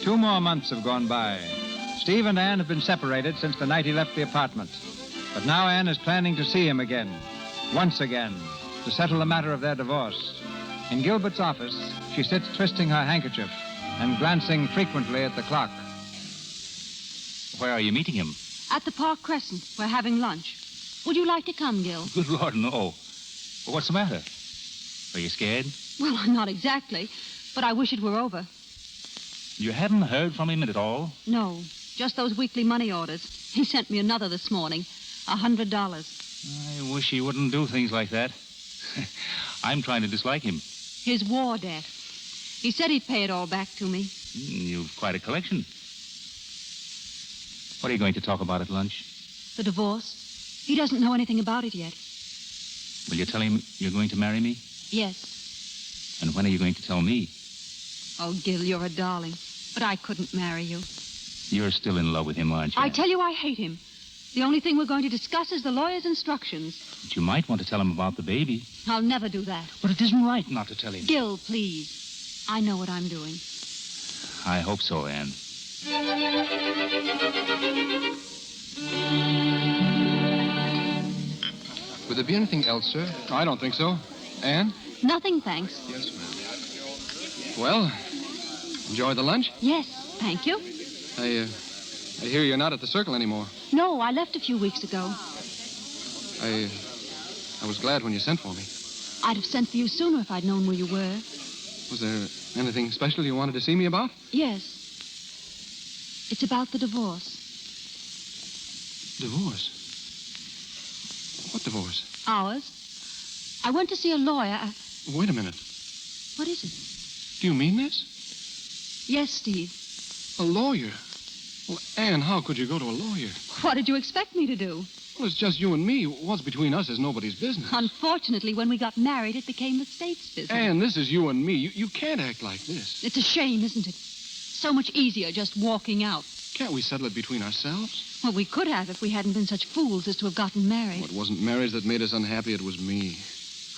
2 more months have gone by. Steve and Anne have been separated since the night he left the apartment. But now Anne is planning to see him again, once again, to settle the matter of their divorce. In Gilbert's office, she sits twisting her handkerchief and glancing frequently at the clock. Where are you meeting him? At the Park Crescent. We're having lunch. Would you like to come, Gil? Good Lord, no. Well, what's the matter? Are you scared? Well, not exactly, but I wish it were over. You haven't heard from him at all? No, just those weekly money orders. He sent me another this morning, $100. I wish he wouldn't do things like that. I'm trying to dislike him. His war debt. He said he'd pay it all back to me. You've quite a collection. What are you going to talk about at lunch? The divorce. He doesn't know anything about it yet. Will you tell him you're going to marry me? Yes. And when are you going to tell me? Oh, Gil, you're a darling. But I couldn't marry you. You're still in love with him, aren't you? I tell you I hate him. The only thing we're going to discuss is the lawyer's instructions. But you might want to tell him about the baby. I'll never do that. But it isn't right not to tell him. Gil, please. I know what I'm doing. I hope so, Anne. Would there be anything else, sir? I don't think so. Anne? Nothing, thanks. Yes, ma'am. Well, enjoy the lunch? Yes, thank you. I hear you're not at the Circle anymore. No, I left a few weeks ago. I was glad when you sent for me. I'd have sent for you sooner if I'd known where you were. Was there anything special you wanted to see me about? Yes. It's about the divorce. Divorce? What divorce? Ours. I went to see a lawyer. Wait a minute. What is it? Do you mean this? Yes, Steve. A lawyer? Well, Anne, how could you go to a lawyer? What did you expect me to do? Well, it's just you and me. What's between us is nobody's business. Unfortunately, when we got married, it became the state's business. Anne, this is you and me. You can't act like this. It's a shame, isn't it? So much easier just walking out. Can't we settle it between ourselves? Well, we could have if we hadn't been such fools as to have gotten married. Well, it wasn't marriage that made us unhappy. It was me.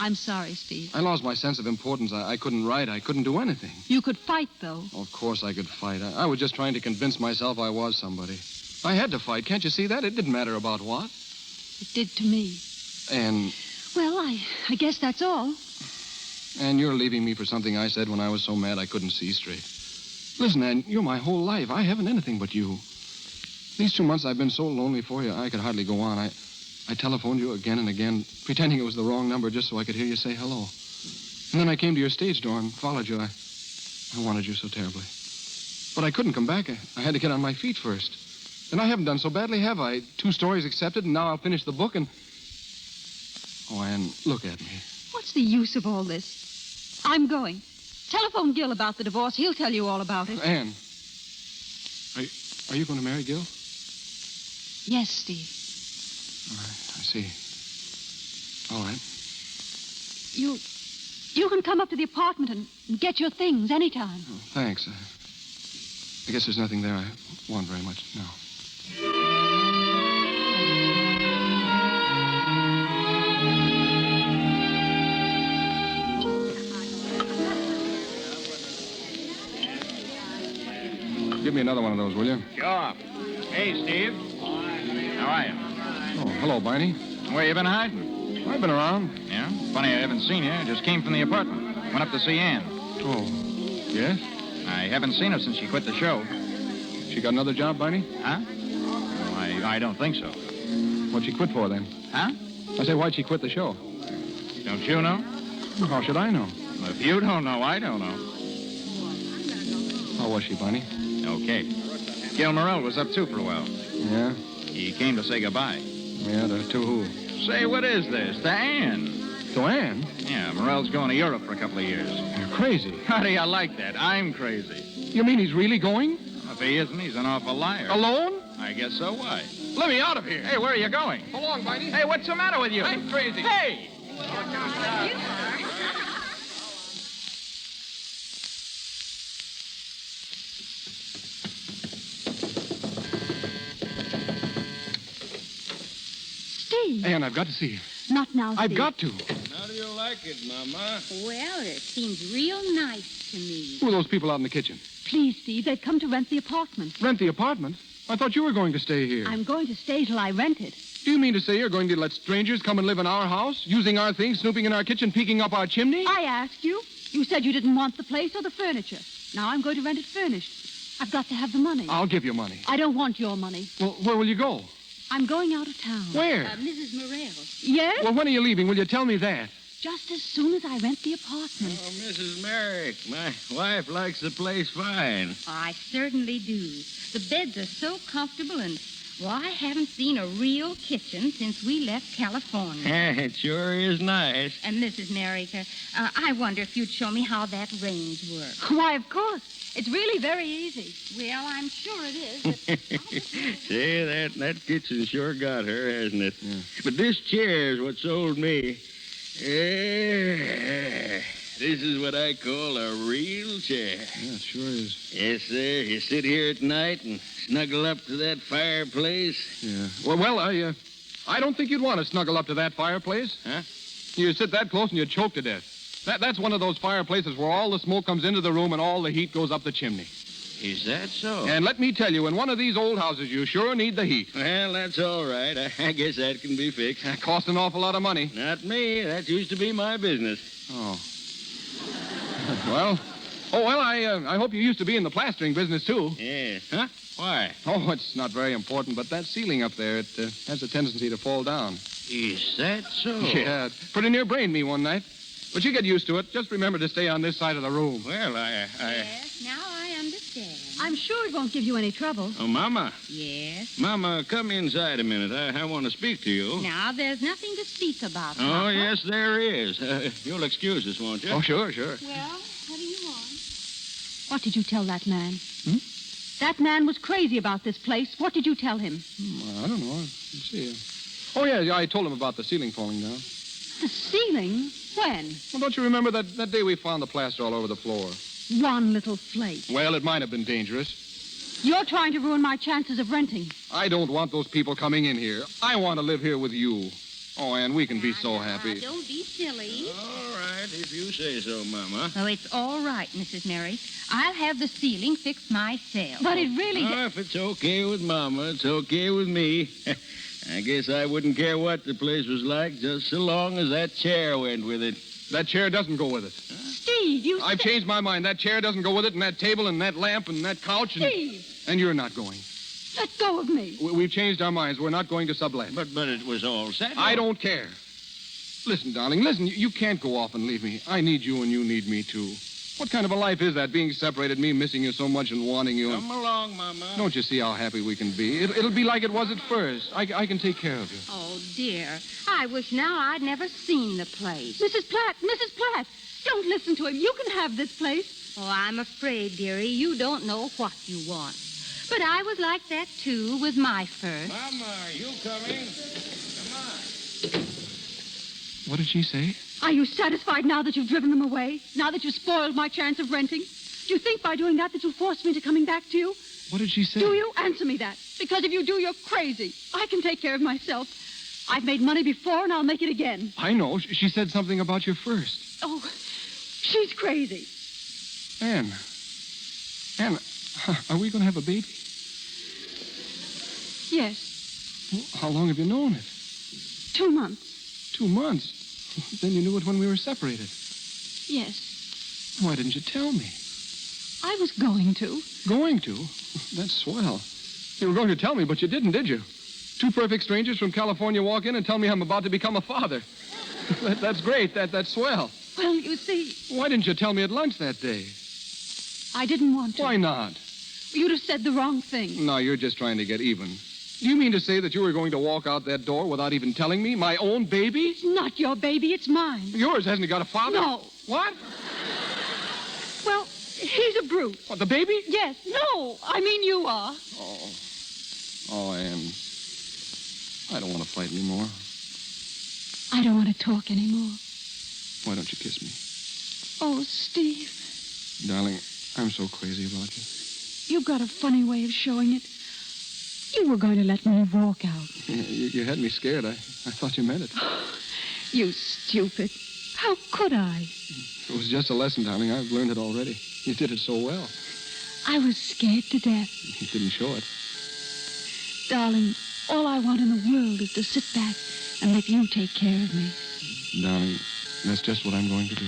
I'm sorry, Steve. I lost my sense of importance. I couldn't write. I couldn't do anything. You could fight, though. Of course I could fight. I was just trying to convince myself I was somebody. I had to fight. Can't you see that? It didn't matter about what. It did to me. And Well, I guess that's all. you're leaving me for something I said when I was so mad I couldn't see straight. Listen, Ann, you're my whole life. I haven't anything but you. These 2 months I've been so lonely for you, I could hardly go on. I telephoned you again and again, pretending it was the wrong number just so I could hear you say hello. And then I came to your stage door and followed you. I wanted you so terribly. But I couldn't come back. I had to get on my feet first. And I haven't done so badly, have I? 2 stories accepted, and now I'll finish the book and... Oh, Ann, look at me. What's the use of all this? I'm going. Telephone Gil about the divorce. He'll tell you all about it. Ann, are you going to marry Gil? Yes, Steve. I see. All right. You can come up to the apartment and get your things anytime. Oh, thanks. I guess there's nothing there I want very much. No. Give me another one of those, will you? Sure. Hey, Steve. How are you? Oh, hello, Barney. Where you been hiding? I've been around. Yeah? Funny I haven't seen you. I just came from the apartment. Went up to see Ann. Oh, yes? I haven't seen her since she quit the show. She got another job, Barney? Huh? Well, I don't think so. What'd she quit for, then? Huh? I say, why'd she quit the show? Don't you know? How should I know? Well, if you don't know, I don't know. How was she, Barney? Okay. Gil Morrell was up too for a while. Yeah? He came to say goodbye. Yeah, to who? Say, what is this? To Ann. To Ann? Yeah, Morrell's going to Europe for a couple of years. You're crazy. How do you like that? I'm crazy. You mean he's really going? If he isn't, he's an awful liar. Alone? I guess so. Why? Let me out of here. Hey, where are you going? So long, Barney. Hey, what's the matter with you? I'm crazy. Hey! Steve. Ann, I've got to see you. Not now, Steve. I've got to. How do you like it, Mama? Well, it seems real nice to me. Who are those people out in the kitchen? Please, Steve, they've come to rent the apartment. Rent the apartment? I thought you were going to stay here. I'm going to stay till I rent it. Do you mean to say you're going to let strangers come and live in our house, using our things, snooping in our kitchen, peeking up our chimney? I asked you. You said you didn't want the place or the furniture. Now I'm going to rent it furnished. I've got to have the money. I'll give you money. I don't want your money. Well, where will you go? I'm going out of town. Where? Mrs. Morrell. Yes? Well, when are you leaving? Will you tell me that? Just as soon as I rent the apartment. Oh, Mrs. Merrick, my wife likes the place fine. I certainly do. The beds are so comfortable and, well, I haven't seen a real kitchen since we left California. It sure is nice. And Mrs. Merrick, I wonder if you'd show me how that range works. Why, of course. It's really very easy. Well, I'm sure it is, but See, that kitchen sure got her, hasn't it? Yeah. But this chair's what sold me. Yeah. This is what I call a real chair. Yeah, it sure is. Yes, sir. You sit here at night and snuggle up to that fireplace. Yeah. Well, I don't think you'd want to snuggle up to that fireplace. Huh? You sit that close and you'd choke to death. That's one of those fireplaces where all the smoke comes into the room and all the heat goes up the chimney. Is that so? And let me tell you, in one of these old houses, you sure need the heat. Well, that's all right. I guess that can be fixed. That costs an awful lot of money. Not me. That used to be my business. Oh. Well, I hope you used to be in the plastering business, too. Yes. Huh? Why? Oh, it's not very important, but that ceiling up there, it has a tendency to fall down. Is that so? Yeah, it pretty near brained me one night. But you get used to it. Just remember to stay on this side of the room. Well, Yes, now I understand. I'm sure it won't give you any trouble. Oh, Mama. Yes. Mama, come inside a minute. I want to speak to you. Now, there's nothing to speak about. Oh, Papa. yes, there is. You'll excuse us, won't you? Oh, sure. Well, what do you want? What did you tell that man? That man was crazy about this place. What did you tell him? I don't know. Let's see. Oh, yeah, I told him about the ceiling falling down. The ceiling? When? Well, don't you remember that day we found the plaster all over the floor? One little flake. Well, it might have been dangerous. You're trying to ruin my chances of renting. I don't want those people coming in here. I want to live here with you. Oh, Ann, we can be so happy. Don't be silly. All right, if you say so, Mama. Oh, it's all right, Mrs. Mary. I'll have the ceiling fixed myself. But it really... Oh, if it's okay with Mama, it's okay with me. I guess I wouldn't care what the place was like, just so long as that chair went with it. That chair doesn't go with it. Steve, you... I've changed my mind. That chair doesn't go with it, and that table, and that lamp, and that couch, and... Steve! And you're not going. Let go of me. We've changed our minds. We're not going to sublet. But it was all settled. I don't care. Listen, darling, listen. You can't go off and leave me. I need you, and you need me, too. What kind of a life is that, being separated, me missing you so much and wanting you? Come along, Mama. Don't you see how happy we can be? It'll be like it was at first. I can take care of you. Oh, dear. I wish now I'd never seen the place. Mrs. Platt, don't listen to him. You can have this place. Oh, I'm afraid, dearie, you don't know what you want. But I was like that, too, with my first. Mama, are you coming? Come on. What did she say? Are you satisfied now that you've driven them away? Now that you've spoiled my chance of renting? Do you think by doing that you'll force me into coming back to you? What did she say? Do you? Answer me that. Because if you do, you're crazy. I can take care of myself. I've made money before, and I'll make it again. I know. She said something about you first. Oh, she's crazy. Anne, are we going to have a baby? Yes, Well, how long have you known it? 2 months. 2 months. Then you knew it when we were separated. Yes, Why didn't you tell me? I was going to. Going to? That's swell. You were going to tell me, but you didn't, did you? 2 perfect strangers from California walk in and tell me I'm about to become a father. That's great. That's swell. Well, you see, Why didn't you tell me at lunch that day? I didn't want to. Why not? You'd have said the wrong thing. No, you're just trying to get even. Do you mean to say that you were going to walk out that door without even telling me? My own baby? It's not your baby, it's mine. Yours hasn't got a father? No. What? Well, he's a brute. What, the baby? Yes, no, I mean you are. Oh, Anne. I don't want to fight anymore. I don't want to talk anymore. Why don't you kiss me? Oh, Steve, Darling, I'm so crazy about you. you've got a funny way of showing it. You were going to let me walk out. You had me scared. I thought you meant it. You stupid. How could I? It was just a lesson, darling. I've learned it already. You did it so well. I was scared to death. You didn't show it. Darling, all I want in the world is to sit back and let you take care of me. Darling, that's just what I'm going to do.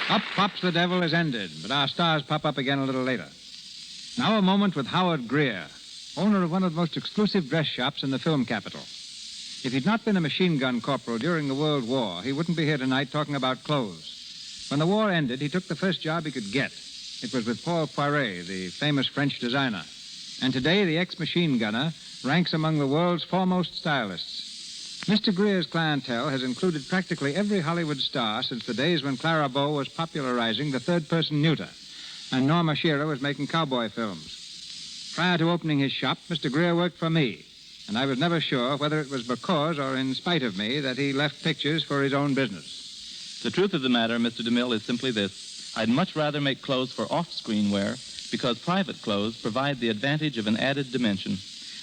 Up Pops the Devil is ended, but our stars pop up again a little later. Now a moment with Howard Greer, owner of one of the most exclusive dress shops in the film capital. If he'd not been a machine gun corporal during the World War, he wouldn't be here tonight talking about clothes. When the war ended, he took the first job he could get. It was with Paul Poiret, the famous French designer. And today, the ex-machine gunner ranks among the world's foremost stylists. Mr. Greer's clientele has included practically every Hollywood star since the days when Clara Bow was popularizing the third-person neuter and Norma Shearer was making cowboy films. Prior to opening his shop, Mr. Greer worked for me, and I was never sure whether it was because or in spite of me that he left pictures for his own business. The truth of the matter, Mr. DeMille, is simply this. I'd much rather make clothes for off-screen wear because private clothes provide the advantage of an added dimension.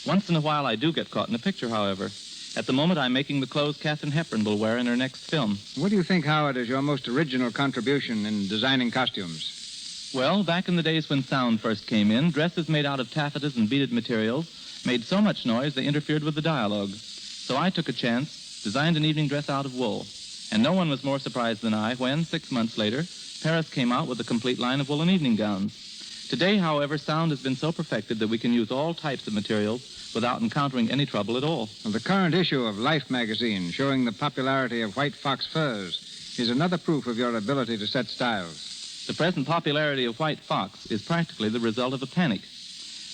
Once in a while, I do get caught in a picture, however. At the moment, I'm making the clothes Katharine Hepburn will wear in her next film. What do you think, Howard, is your most original contribution in designing costumes? Well, back in the days when sound first came in, dresses made out of taffetas and beaded materials made so much noise they interfered with the dialogue. So I took a chance, designed an evening dress out of wool. And no one was more surprised than I when, 6 months later, Paris came out with a complete line of woolen evening gowns. Today, however, sound has been so perfected that we can use all types of materials without encountering any trouble at all. Well, the current issue of Life magazine showing the popularity of white fox furs is another proof of your ability to set styles. The present popularity of white fox is practically the result of a panic.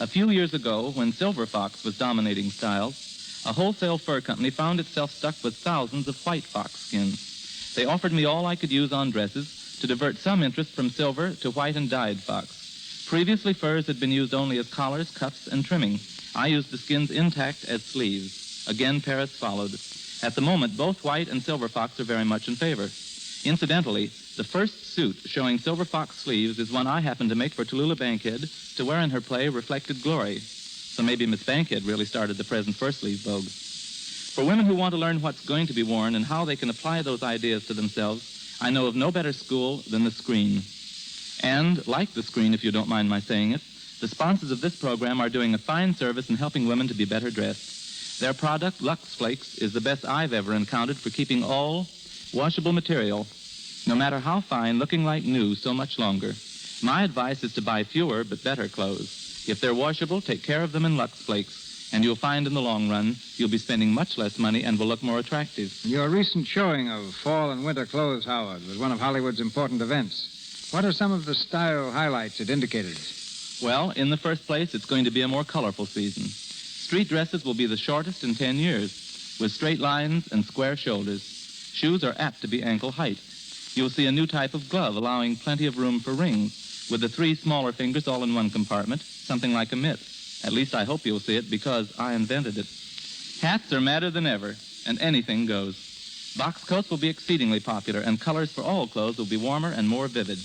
A few years ago, when silver fox was dominating styles, a wholesale fur company found itself stuck with thousands of white fox skins. They offered me all I could use on dresses to divert some interest from silver to white and dyed fox. Previously, furs had been used only as collars, cuffs, and trimming. I used the skins intact as sleeves. Again, Paris followed. At the moment, both white and silver fox are very much in favor. Incidentally, the first suit showing silver fox sleeves is one I happened to make for Tallulah Bankhead to wear in her play Reflected Glory. So maybe Miss Bankhead really started the present fur-sleeve vogue. For women who want to learn what's going to be worn and how they can apply those ideas to themselves, I know of no better school than the screen. And, like the screen, if you don't mind my saying it, the sponsors of this program are doing a fine service in helping women to be better dressed. Their product, Lux Flakes, is the best I've ever encountered for keeping all washable material, no matter how fine, looking like new so much longer. My advice is to buy fewer but better clothes. If they're washable, take care of them in Lux Flakes, and you'll find in the long run you'll be spending much less money and will look more attractive. Your recent showing of fall and winter clothes, Howard, was one of Hollywood's important events. What are some of the style highlights it indicated? Well, in the first place, it's going to be a more colorful season. Street dresses will be the shortest in 10 years, with straight lines and square shoulders. Shoes are apt to be ankle height. You'll see a new type of glove allowing plenty of room for rings, with the 3 smaller fingers all in one compartment, something like a mitt. At least I hope you'll see it because I invented it. Hats are madder than ever, and anything goes. Box coats will be exceedingly popular, and colors for all clothes will be warmer and more vivid.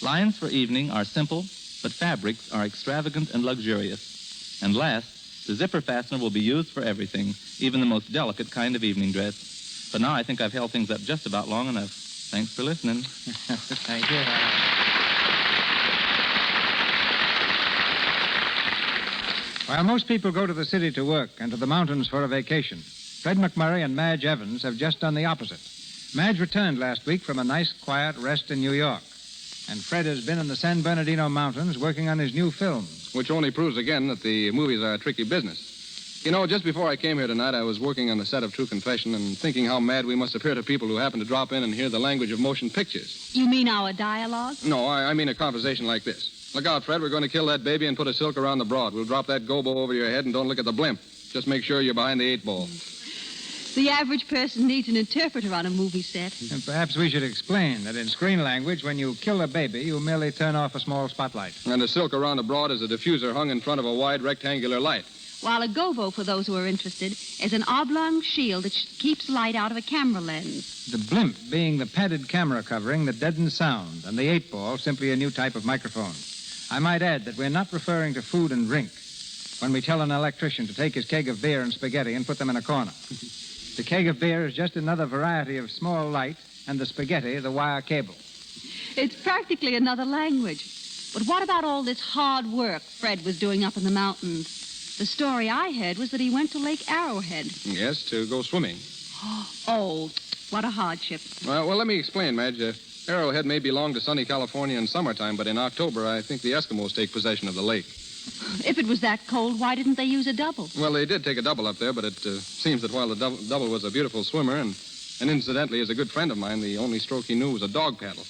Lines for evening are simple, but fabrics are extravagant and luxurious. And last, the zipper fastener will be used for everything, even the most delicate kind of evening dress. But now I think I've held things up just about long enough. Thanks for listening. Thank you. While most people go to the city to work and to the mountains for a vacation, Fred McMurray and Madge Evans have just done the opposite. Madge returned last week from a nice, quiet rest in New York. And Fred has been in the San Bernardino Mountains working on his new film. Which only proves again that the movies are a tricky business. You know, just before I came here tonight, I was working on the set of True Confession and thinking how mad we must appear to people who happen to drop in and hear the language of motion pictures. You mean our dialogue? No, I mean a conversation like this. Look out, Fred. We're going to kill that baby and put a silk around the broad. We'll drop that gobo over your head and don't look at the blimp. Just make sure you're behind the 8 ball. The average person needs an interpreter on a movie set. And perhaps we should explain that in screen language, when you kill a baby, you merely turn off a small spotlight. And the silk around the broad is a diffuser hung in front of a wide rectangular light. While a gobo, for those who are interested, is an oblong shield that keeps light out of a camera lens. The blimp being the padded camera covering that deadens sound, and the 8 ball simply a new type of microphone. I might add that we're not referring to food and drink when we tell an electrician to take his keg of beer and spaghetti and put them in a corner. The keg of beer is just another variety of small light, and the spaghetti, the wire cable. It's practically another language. But what about all this hard work Fred was doing up in the mountains? The story I heard was that he went to Lake Arrowhead. Yes, to go swimming. Oh, what a hardship. Well, let me explain, Madge. Arrowhead may belong to sunny California in summertime, but in October, I think the Eskimos take possession of the lake. If it was that cold, why didn't they use a double? Well, they did take a double up there, but it seems that while the double was a beautiful swimmer and incidentally is a good friend of mine, the only stroke he knew was a dog paddle.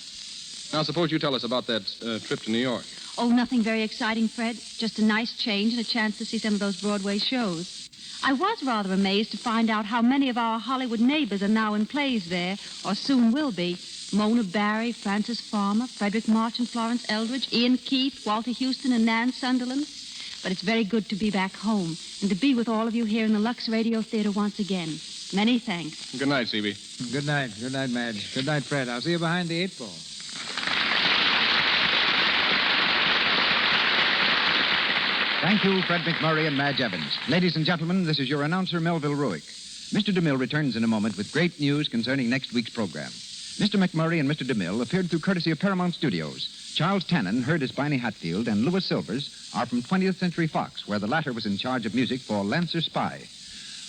Now, suppose you tell us about that trip to New York. Oh, nothing very exciting, Fred. Just a nice change and a chance to see some of those Broadway shows. I was rather amazed to find out how many of our Hollywood neighbors are now in plays there, or soon will be. Mona Barry, Frances Farmer, Frederick March and Florence Eldridge, Ian Keith, Walter Houston and Nan Sunderland. But it's very good to be back home and to be with all of you here in the Lux Radio Theater once again. Many thanks. Good night, C.B. Good night. Good night, Madge. Good night, Fred. I'll see you behind the 8 ball. Thank you, Fred McMurray and Madge Evans. Ladies and gentlemen, this is your announcer, Melville Ruick. Mr. DeMille returns in a moment with great news concerning next week's program. Mr. McMurray and Mr. DeMille appeared through courtesy of Paramount Studios. Charles Tannen, heard as Barney Hatfield, and Louis Silvers are from 20th Century Fox, where the latter was in charge of music for Lancer Spy.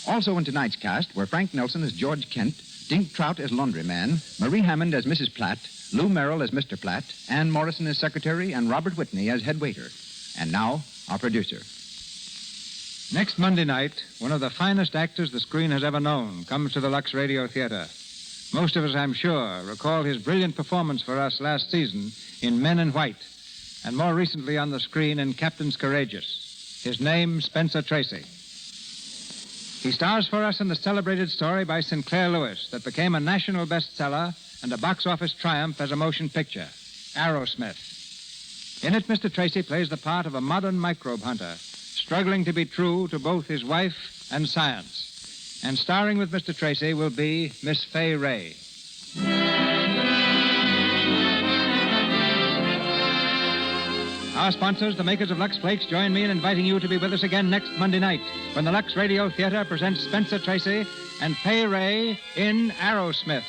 Also in tonight's cast were Frank Nelson as George Kent, Dink Trout as laundryman, Marie Hammond as Mrs. Platt, Lou Merrill as Mr. Platt, Ann Morrison as secretary, and Robert Whitney as head waiter. And now, our producer. Next Monday night, one of the finest actors the screen has ever known comes to the Lux Radio Theater. Most of us, I'm sure, recall his brilliant performance for us last season in Men in White, and more recently on the screen in Captains Courageous. His name, Spencer Tracy. He stars for us in the celebrated story by Sinclair Lewis that became a national bestseller and a box office triumph as a motion picture, Arrowsmith. In it, Mr. Tracy plays the part of a modern microbe hunter, struggling to be true to both his wife and science. And starring with Mr. Tracy will be Miss Fay Ray. Our sponsors, the makers of Lux Flakes, join me in inviting you to be with us again next Monday night when the Lux Radio Theater presents Spencer Tracy and Fay Ray in Arrowsmith.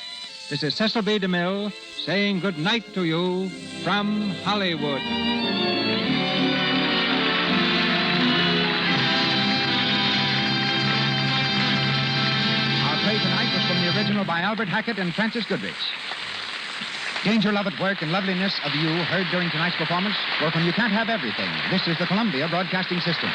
This is Cecil B. DeMille saying good night to you from Hollywood. Play tonight was from the original by Albert Hackett and Francis Goodrich. Danger, Love at Work, and Loveliness of You, heard during tonight's performance, were from You Can't Have Everything. This is the Columbia Broadcasting System.